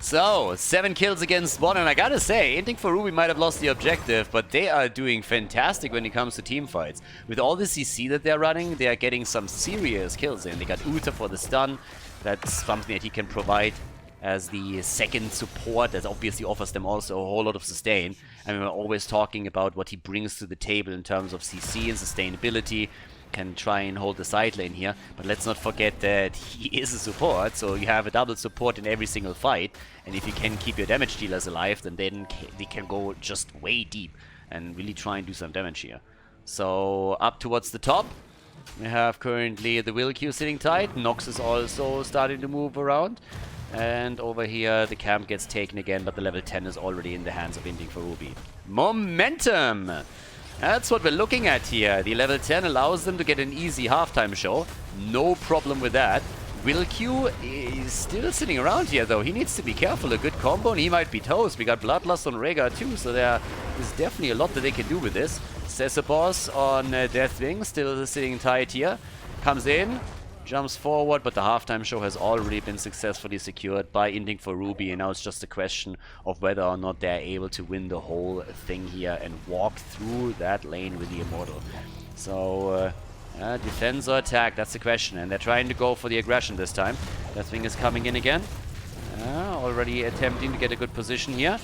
So, 7 kills against 1, and I gotta say, Inting for Ruby might have lost the objective, but they are doing fantastic when it comes to team fights. With all the CC that they're running, they are getting some serious kills in. They got Uta for the stun. That's something that he can provide as the second support that obviously offers them also a whole lot of sustain. And we're always talking about what he brings to the table in terms of CC and sustainability. Can try and hold the side lane here, but let's not forget that he is a support, so you have a double support in every single fight, and if you can keep your damage dealers alive, then they can go just way deep and really try and do some damage here. So up towards the top, we have currently the Will Q sitting tight. Nox is also starting to move around, and over here the camp gets taken again, but the level 10 is already in the hands of Inting for Ruby. Momentum! That's what we're looking at here. The level 10 allows them to get an easy halftime show. No problem with that. Will Q is still sitting around here though. He needs to be careful. A good combo and he might be toast. We got Bloodlust on Rhaegar too, so there is definitely a lot that they can do with this. Cesabos on Deathwing, still sitting tight here. Comes in, jumps forward, but the halftime show has already been successfully secured by Inting for Ruby, and now it's just a question of whether or not they're able to win the whole thing here and walk through that lane with the Immortal. So, defense or attack, that's the question, and they're trying to go for the aggression this time. Deathwing is coming in again, already attempting to get a good position here.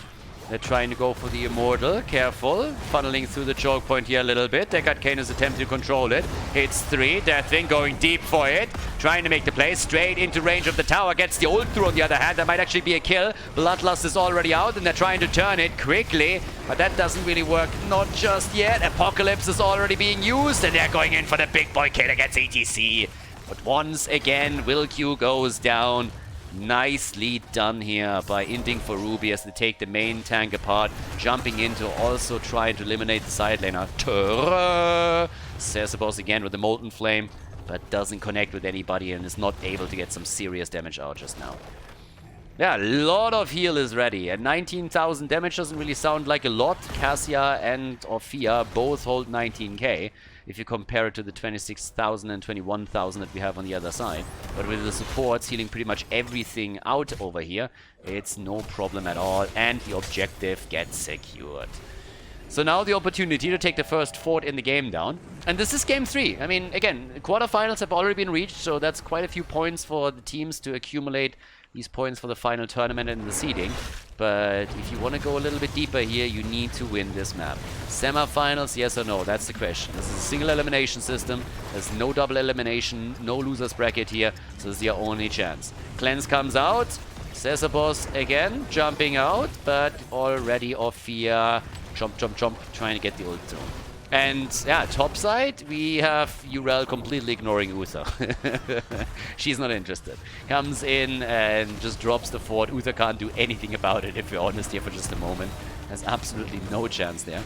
They're trying to go for the Immortal. Careful. Funneling through the choke point here a little bit. Deckard Kane is attempting to control it. Hits 3. Deathwing going deep for it. Trying to make the play. Straight into range of the tower. Gets the ult through on the other hand. That might actually be a kill. Bloodlust is already out and they're trying to turn it quickly. But that doesn't really work. Not just yet. Apocalypse is already being used and they're going in for the big boy kill against ETC. But once again, Will Q goes down. Nicely done here by Inting for Ruby as they take the main tank apart, jumping in to also try to eliminate the side laner. Cesabos again with the Molten Flame, but doesn't connect with anybody and is not able to get some serious damage out just now. Yeah, a lot of heal is ready, and 19,000 damage doesn't really sound like a lot. Cassia and Orphea both hold 19k, if you compare it to the 26,000 and 21,000 that we have on the other side. But with the supports healing pretty much everything out over here, it's no problem at all, and the objective gets secured. So now the opportunity to take the first fort in the game down. And this is game 3. I mean, again, quarterfinals have already been reached, so that's quite a few points for the teams to accumulate these points for the final tournament and the seeding. But if you want to go a little bit deeper here, you need to win this map. Semi-finals, yes or no? That's the question. This is a single elimination system. There's no double elimination, no loser's bracket here. So this is your only chance. Cleanse comes out. Cesabos again, jumping out. But already Orphea, chomp, chomp, chomp, trying to get the ult through. And yeah, top side, we have Urel completely ignoring Uther. She's not interested. Comes in and just drops the fort. Uther can't do anything about it, if we're honest here for just a moment. Has absolutely no chance there.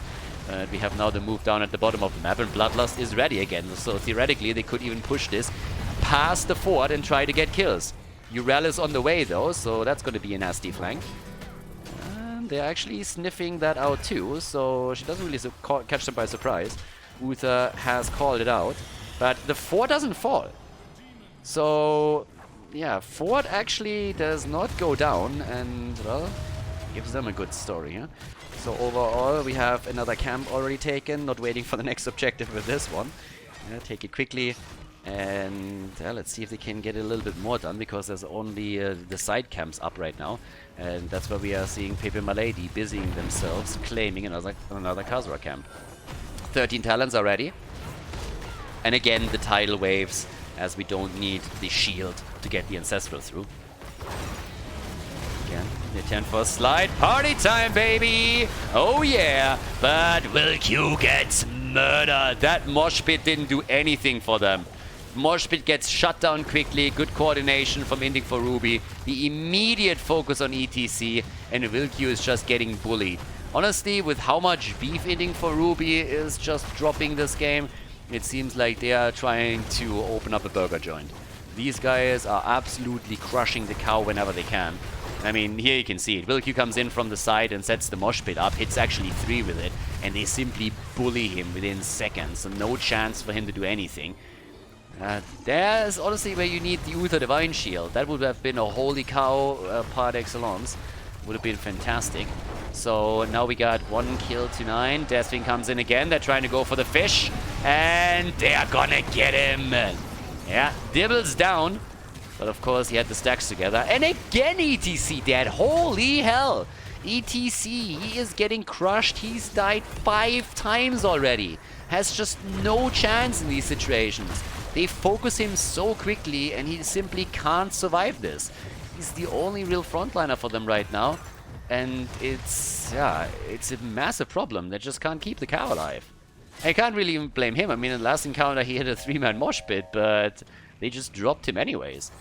We have now the move down at the bottom of the map, and Bloodlust is ready again. So theoretically, they could even push this past the fort and try to get kills. Urel is on the way though, so that's going to be a nasty flank. They're actually sniffing that out too, so she doesn't really catch them by surprise. Uther has called it out, but the fort doesn't fall. So, yeah, fort actually does not go down, and, well, gives them a good story, huh? So overall, we have another camp already taken, not waiting for the next objective with this one. Yeah, take it quickly. And let's see if they can get a little bit more done, because there's only the side camps up right now. And that's where we are seeing Pepe Milady busying themselves, claiming another Khaldor camp. 13 talents already. And again, the tidal waves, as we don't need the shield to get the Ancestral through. Again, the attempt for a slide. Party time, baby! Oh yeah! But Will Q gets murdered. That mosh pit didn't do anything for them. Mosh pit gets shut down quickly. Good coordination from Inting for Ruby. The immediate focus on ETC, and Will Q is just getting bullied. Honestly, with how much beef Inting for Ruby is just dropping this game, it seems like they are trying to open up a burger joint. These guys are absolutely crushing the cow whenever they can. I mean, here you can see it. Will Q comes in from the side and sets the mosh pit up, hits actually 3 with it, and they simply bully him within seconds, so no chance for him to do anything. There's honestly where you need the Uther Divine Shield. That would have been a holy cow par excellence. Would have been fantastic. So now we got 1 kill to 9. Deathwing comes in again. They're trying to go for the fish. And they're gonna get him. Yeah, Dibble's down. But of course he had the stacks together. And again ETC dead. Holy hell. ETC, he is getting crushed. He's died 5 times already. Has just no chance in these situations. They focus him so quickly and he simply can't survive this. He's the only real frontliner for them right now. And it's a massive problem. They just can't keep the cow alive. I can't really even blame him. I mean, in the last encounter he hit a 3-man mosh pit, but they just dropped him anyways.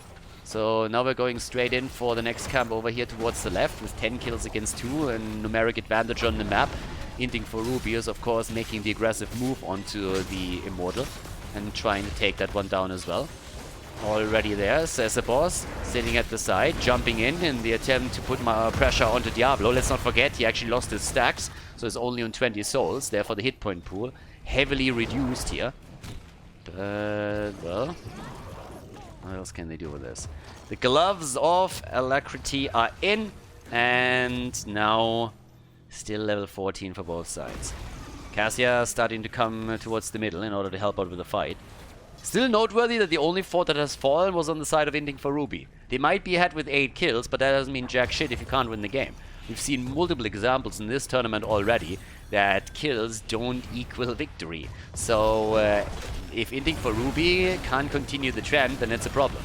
So now we're going straight in for the next camp over here towards the left with 10 kills against 2 and numeric advantage on the map. Inting for Ruby is of course making the aggressive move onto the Immortal and trying to take that one down as well. Already there, says the boss, sitting at the side, jumping in the attempt to put pressure onto Diablo. Let's not forget, he actually lost his stacks, so it's only on 20 souls. Therefore, the hit point pool heavily reduced here. But, well, what else can they do with this? The gloves of alacrity are in, and now still level 14 for both sides. Cassia starting to come towards the middle in order to help out with the fight. Still noteworthy that the only fort that has fallen was on the side of Inting for Ruby. They might be ahead with 8 kills, but that doesn't mean jack shit if you can't win the game. We've seen multiple examples in this tournament already that kills don't equal victory. So if Inting for Ruby can't continue the trend, then it's a problem.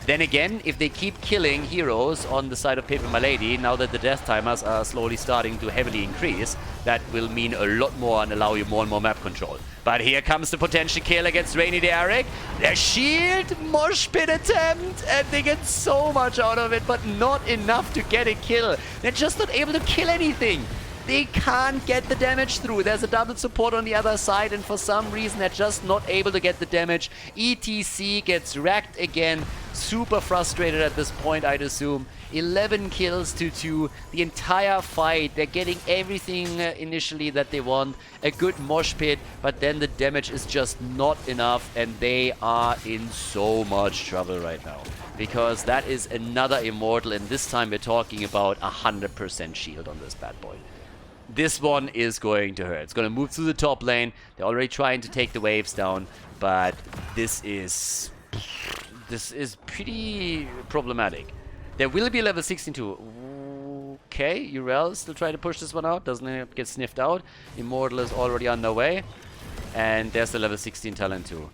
Then again, if they keep killing heroes on the side of Pepe Milady, now that the death timers are slowly starting to heavily increase, that will mean a lot more and allow you more and more map control. But here comes the potential kill against Rainy Derek. The shield mosh pit attempt, and they get so much out of it, but not enough to get a kill. They're just not able to kill anything. They can't get the damage through. There's a double support on the other side, and for some reason they're just not able to get the damage. ETC gets wrecked again. Super frustrated at this point, I'd assume. 11 kills to 2. The entire fight, they're getting everything initially that they want. A good mosh pit, but then the damage is just not enough, and they are in so much trouble right now. Because that is another Immortal, and this time we're talking about 100% shield on this bad boy. This one is going to hurt. It's going to move through the top lane. They're already trying to take the waves down, but this is pretty problematic. There will be level 16 too. Okay, Urel still trying to push this one out. Doesn't get sniffed out. Immortal is already on their way. And there's the level 16 talent too.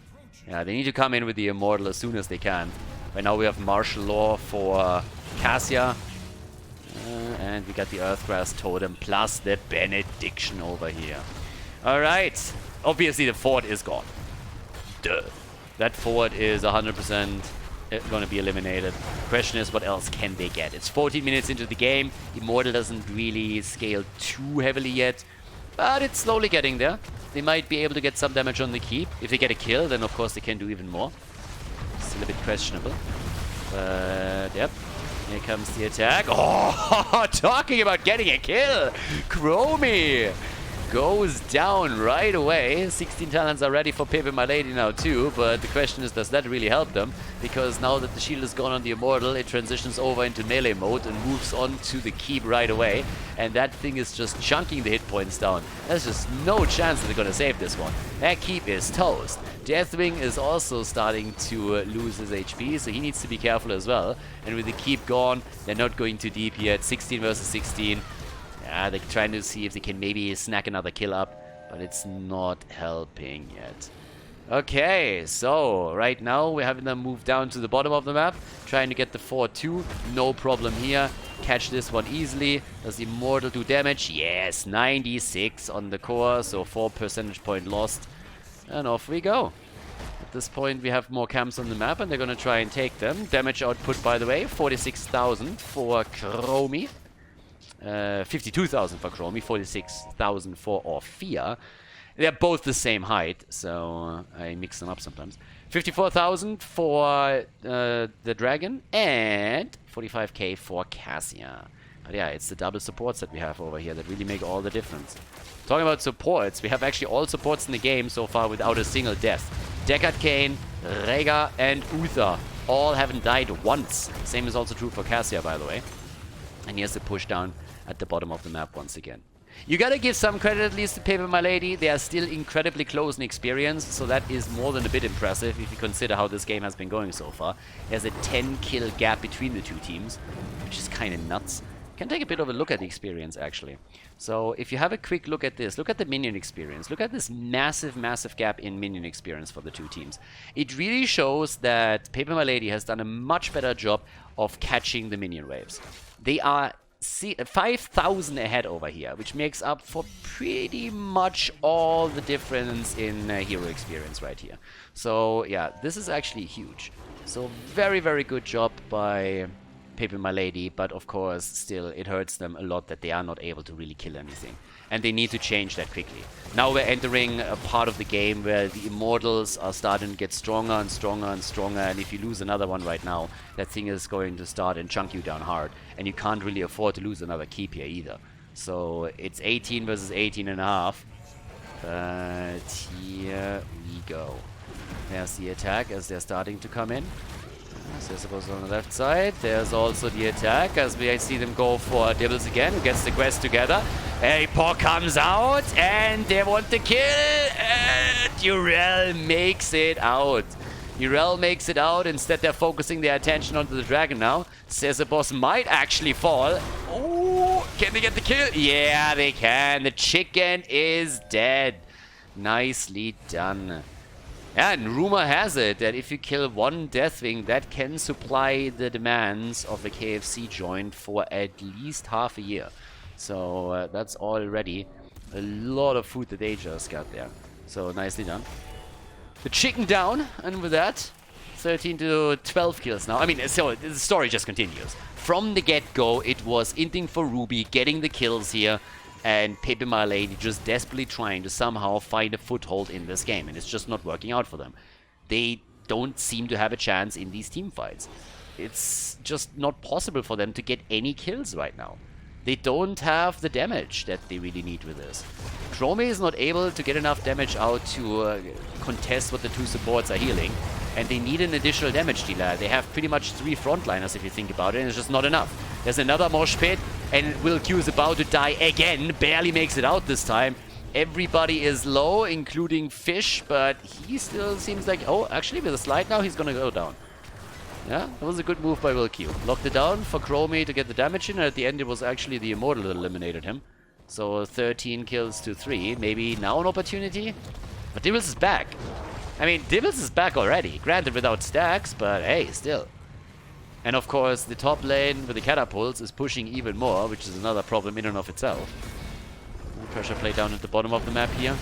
Yeah, they need to come in with the Immortal as soon as they can. Right now we have Martial Law for Cassia. And we got the Earthgrass Totem plus the Benediction over here. Alright. Obviously the fort is gone. Duh. That fort is 100% going to be eliminated. Question is, what else can they get? It's 14 minutes into the game. Immortal doesn't really scale too heavily yet. But it's slowly getting there. They might be able to get some damage on the keep. If they get a kill, then of course they can do even more. Still a bit questionable. But, yep. Here comes the attack. Oh, talking about getting a kill. Chromie goes down right away. 16 talents are ready for Pepe Milady now too, but the question is, does that really help them? because now that the shield is gone on the Immortal, it transitions over into melee mode and moves on to the keep right away. And that thing is just chunking the hit points down. There's just no chance that they're gonna save this one. That keep is toast. Deathwing is also starting to lose his HP, so he needs to be careful as well. And with the keep gone, they're not going too deep yet. 16 versus 16. Yeah, they're trying to see if they can maybe snack another kill up, but it's not helping yet. Okay, so right now we're having them move down to the bottom of the map, trying to get the 4-2. No problem here. Catch this one easily. Does Immortal do damage? Yes, 96 on the core, so 4 percentage point lost. And off we go. At this point we have more camps on the map and they're gonna try and take them. Damage output, by the way, 46,000 for Chromie. 52,000 for Chromie, 46,000 for Orphea. They're both the same height, so I mix them up sometimes. 54,000 for the Dragon, and 45k for Cassia. But yeah, it's the double supports that we have over here that really make all the difference. Talking about supports, we have actually all supports in the game so far without a single death. Deckard Cain, Rega, and Uther all haven't died once. Same is also true for Cassia, by the way. And here's the push down at the bottom of the map once again. You gotta give some credit at least to Pepe Milady. They are still incredibly close in experience, so that is more than a bit impressive if you consider how this game has been going so far. There's a 10 kill gap between the two teams, which is kind of nuts. You can take a bit of a look at the experience actually. So if you have a quick look at this, look at the minion experience. Look at this massive, massive gap in minion experience for the two teams. It really shows that Pepe Milady has done a much better job of catching the minion waves. They are 5,000 ahead over here, which makes up for pretty much all the difference in hero experience right here. So yeah, this is actually huge. So very, very good job by Pepe Milady, but of course still it hurts them a lot that they are not able to really kill anything. And they need to change that quickly. Now we're entering a part of the game where the Immortals are starting to get stronger and stronger and stronger, and if you lose another one right now, that thing is going to start and chunk you down hard, and you can't really afford to lose another keep here either. So it's 18 versus 18 and a half. But here we go. There's the attack as they're starting to come in. So they're supposed to on the left side. There's also the attack as we see them go for Dibbles again, who gets the quest together. Paw comes out and they want to kill, and Urel makes it out. Urel makes it out. Instead they're focusing their attention onto the dragon now. Says the boss might actually fall. Oh, can they get the kill? Yeah, they can. The chicken is dead. Nicely done. And rumor has it that if you kill one Deathwing, that can supply the demands of the KFC joint for at least half a year. So that's already a lot of food that they just got there. So nicely done. The chicken down, and with that, 13 to 12 kills now. I mean, so the story just continues. From the get-go, it was Inting for Ruby getting the kills here, and Pepe Milady just desperately trying to somehow find a foothold in this game, and it's just not working out for them. They don't seem to have a chance in these team fights. It's just not possible for them to get any kills right now. They don't have the damage that they really need with this. Chromie is not able to get enough damage out to contest what the two supports are healing, and they need an additional damage dealer. They have pretty much 3 frontliners if you think about it, and it's just not enough. There's another mosh pit, and Will Q is about to die again, barely makes it out this time. Everybody is low, including Fish, but he still seems like, oh, actually with a slide now, he's gonna go down. Yeah, that was a good move by Will Q. Locked it down for Chromie to get the damage in, and at the end it was actually the Immortal that eliminated him. So 13 kills to 3. Maybe now an opportunity? But Dibbles is back. I mean, Dibbles is back already. Granted without stacks, but hey, still. And of course, the top lane with the catapults is pushing even more, which is another problem in and of itself. Pressure play down at the bottom of the map here.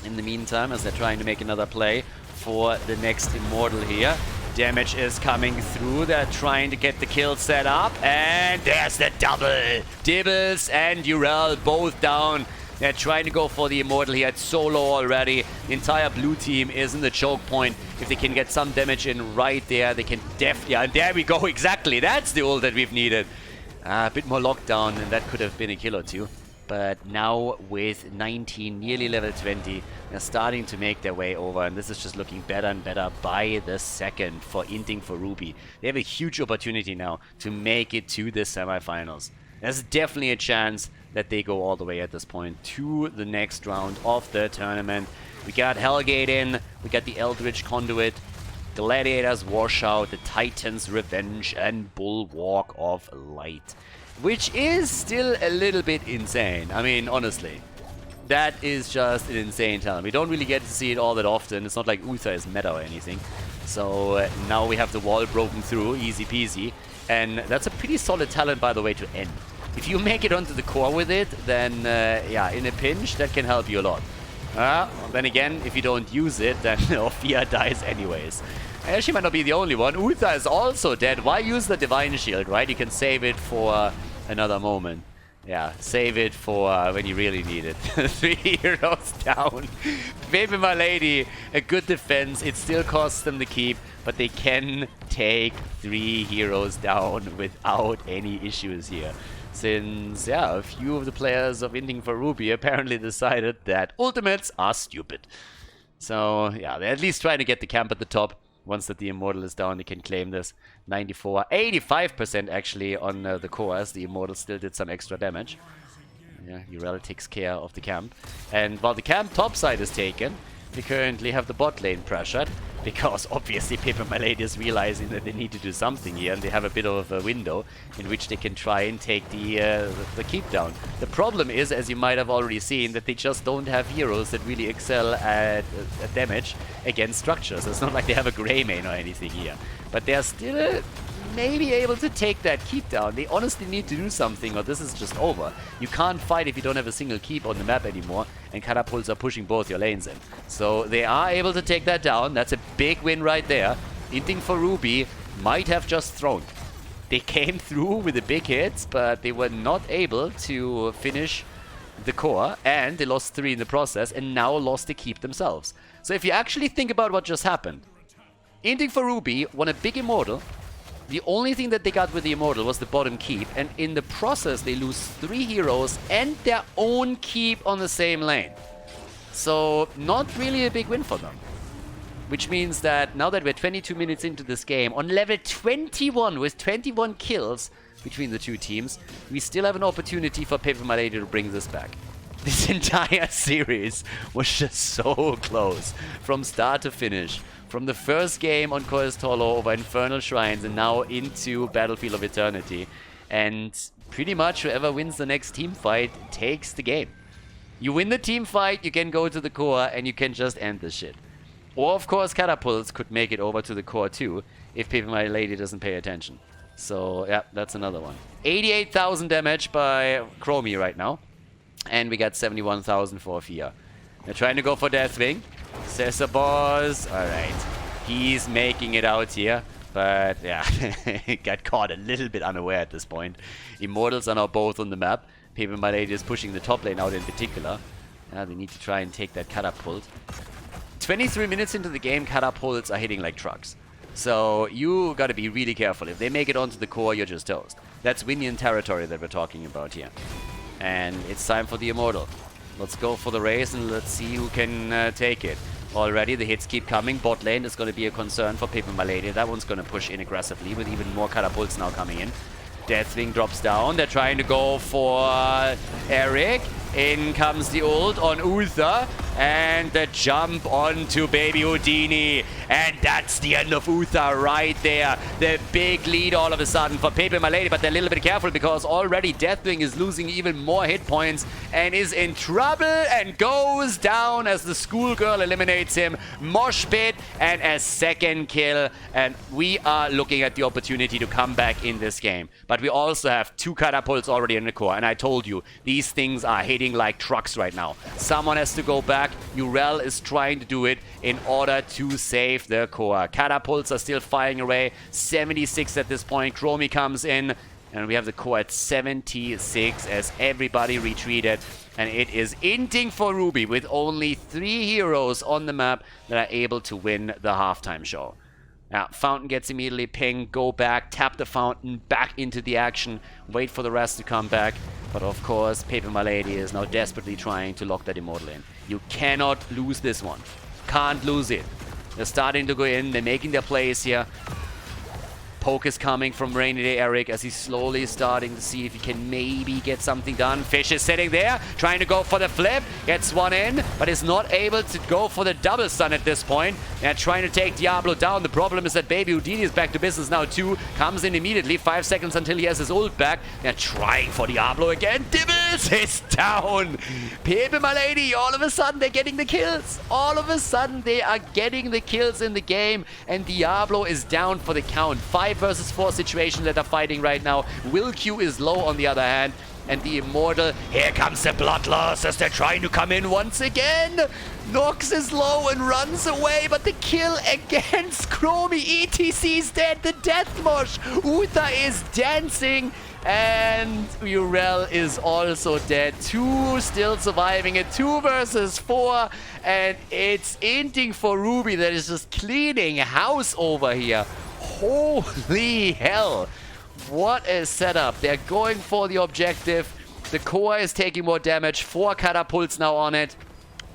In the meantime, as they're trying to make another play for the next Immortal here. Damage is coming through. They're trying to get the kill set up. And there's the double. Dibbles and Urel both down. They're trying to go for the Immortal here. It's so low already. The entire blue team is in the choke point. If they can get some damage in right there, they can yeah, and there we go. Exactly. That's the ult that we've needed. A bit more lockdown, and that could have been a kill or two. But now with 19, nearly level 20, they're starting to make their way over, and this is just looking better and better by the second for Inting, for Ruby. They have a huge opportunity now to make it to the semifinals. There's definitely a chance that they go all the way at this point to the next round of the tournament. We got Hellgate in, we got the Eldritch Conduit, Gladiators Washout, the Titan's Revenge, and Bulwark of Light. Which is still a little bit insane. I mean, honestly. That is just an insane talent. We don't really get to see it all that often. It's not like Uther is meta or anything. So now we have the wall broken through, easy peasy. And that's a pretty solid talent, by the way, to end. If you make it onto the core with it, then, yeah, in a pinch, that can help you a lot. Then again, if you don't use it, then Ophia dies anyways. She might not be the only one. Uther is also dead. Why use the Divine Shield, right? You can save it for another moment. Yeah, save it for when you really need it. 3 heroes down. Pepe Milady, a good defense. It still costs them the keep, but they can take 3 heroes down without any issues here. Since, yeah, a few of the players of Inting for Ruby apparently decided that ultimates are stupid. So, yeah, they're at least trying to get the camp at the top. Once that the Immortal is down, they can claim this. 94, 85% actually on the cores. The Immortal still did some extra damage. Yeah, Urel takes care of the camp. And while the camp topside is taken, we currently have the bot lane pressured. Because obviously Pepe Milady is realizing that they need to do something here, and they have a bit of a window in which they can try and take the keep down. The problem is, as you might have already seen, that they just don't have heroes that really excel at damage against structures. It's not like they have a Grey main or anything here. But they're still maybe able to take that keep down. They honestly need to do something, or this is just over. You can't fight if you don't have a single keep on the map anymore, and catapults are pushing both your lanes in. So they are able to take that down. That's a big win right there. Inting for Ruby might have just thrown. They came through with the big hits, but they were not able to finish the core, and they lost 3 in the process, and now lost the keep themselves. So if you actually think about what just happened, Inting for Ruby won a big Immortal. The only thing that they got with the Immortal was the bottom keep, and in the process they lose 3 heroes and their own keep on the same lane. So not really a big win for them. Which means that now that we're 22 minutes into this game, on level 21 with 21 kills between the two teams, we still have an opportunity for Pepe Milady to bring this back. This entire series was just so close from start to finish. From the first game on Khaldor over Infernal Shrines and now into Battlefield of Eternity. And pretty much whoever wins the next team fight takes the game. You win the team fight, you can go to the core and you can just end this shit. Or of course catapults could make it over to the core too, if Pepe Milady doesn't pay attention. So yeah, that's another one. 88,000 damage by Chromie right now. And we got 71,000 for Fia. They're trying to go for Deathwing. Says the boss. Alright. He's making it out here. But yeah, got caught a little bit unaware at this point. Immortals are now both on the map. Pepe Milady is pushing the top lane out in particular. Yeah, they need to try and take that catapult. 23 minutes into the game, catapults are hitting like trucks. So you gotta be really careful. If they make it onto the core, you're just toast. That's Winian territory that we're talking about here. And it's time for the Immortal. Let's go for the race and let's see who can take it. Already the hits keep coming. Bot lane is going to be a concern for Pepe Milady. That one's going to push in aggressively with even more catapults now coming in. Deathwing drops down. They're trying to go for Eric. In comes the ult on Uther. And the jump onto Baby Houdini. And that's the end of Uther right there. The big lead all of a sudden for Pepe Milady. But they're a little bit careful because already Deathwing is losing even more hit points. And is in trouble and goes down as the schoolgirl eliminates him. Mosh pit and a second kill. And we are looking at the opportunity to come back in this game. But we also have 2 catapults already in the core. And I told you, these things are hitting like trucks right now. Someone has to go back. Urel is trying to do it in order to save the core. Catapults are still firing away. 76 at this point. Chromie comes in. And we have the core at 76 as everybody retreated. And it is Inting for Ruby with only 3 heroes on the map that are able to win the halftime show. Now, Fountain gets immediately pinged, go back, tap the Fountain, back into the action, wait for the rest to come back. But of course, Pepe Milady is now desperately trying to lock that Immortal in. You cannot lose this one. Can't lose it. They're starting to go in. They're making their plays here. Poke is coming from Rainy Day Eric as he's slowly starting to see if he can maybe get something done. Fish is sitting there, trying to go for the flip. Gets one in, but is not able to go for the double stun at this point. They're trying to take Diablo down. The problem is that Baby Houdini is back to business now too. Comes in immediately. 5 seconds until he has his ult back. They're trying for Diablo again. Dibbles is down. Pepe Milady, all of a sudden they're getting the kills. All of a sudden they are getting the kills in the game. And Diablo is down for the count. 5 versus 4 situation that are fighting right now. Will Q is low on the other hand. And the Immortal, here comes the Bloodlust as they're trying to come in once again. Nox is low and runs away, but the kill against Chromie. ETC's dead, the Death Mosh. Uther is dancing. And Urel is also dead. 2 still surviving it. 2 versus 4. And it's Inting for Ruby that is just cleaning house over here. Holy hell. What a setup. They're going for the objective. The core is taking more damage. 4 catapults now on it.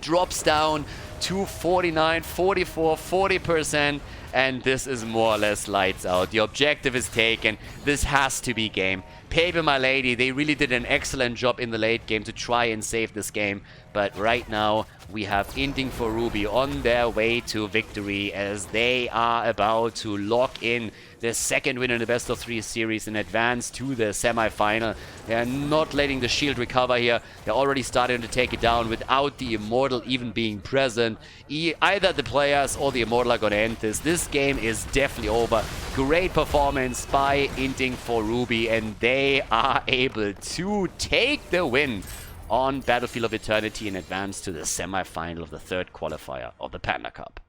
Drops down to 49, 44, 40%. And this is more or less lights out. The objective is taken. This has to be game. Pepe Milady, they really did an excellent job in the late game to try and save this game. But right now, we have Inting for Ruby on their way to victory as they are about to lock in the second win in the best of 3 series and advance to the semi-final. They're not letting the shield recover here. They're already starting to take it down without the Immortal even being present. Either the players or the Immortal are going to end this. This game is definitely over. Great performance by Inting for Ruby, and they are able to take the win on Battlefield of Eternity and advance to the semi-final of the 3rd qualifier of the Panda Cup.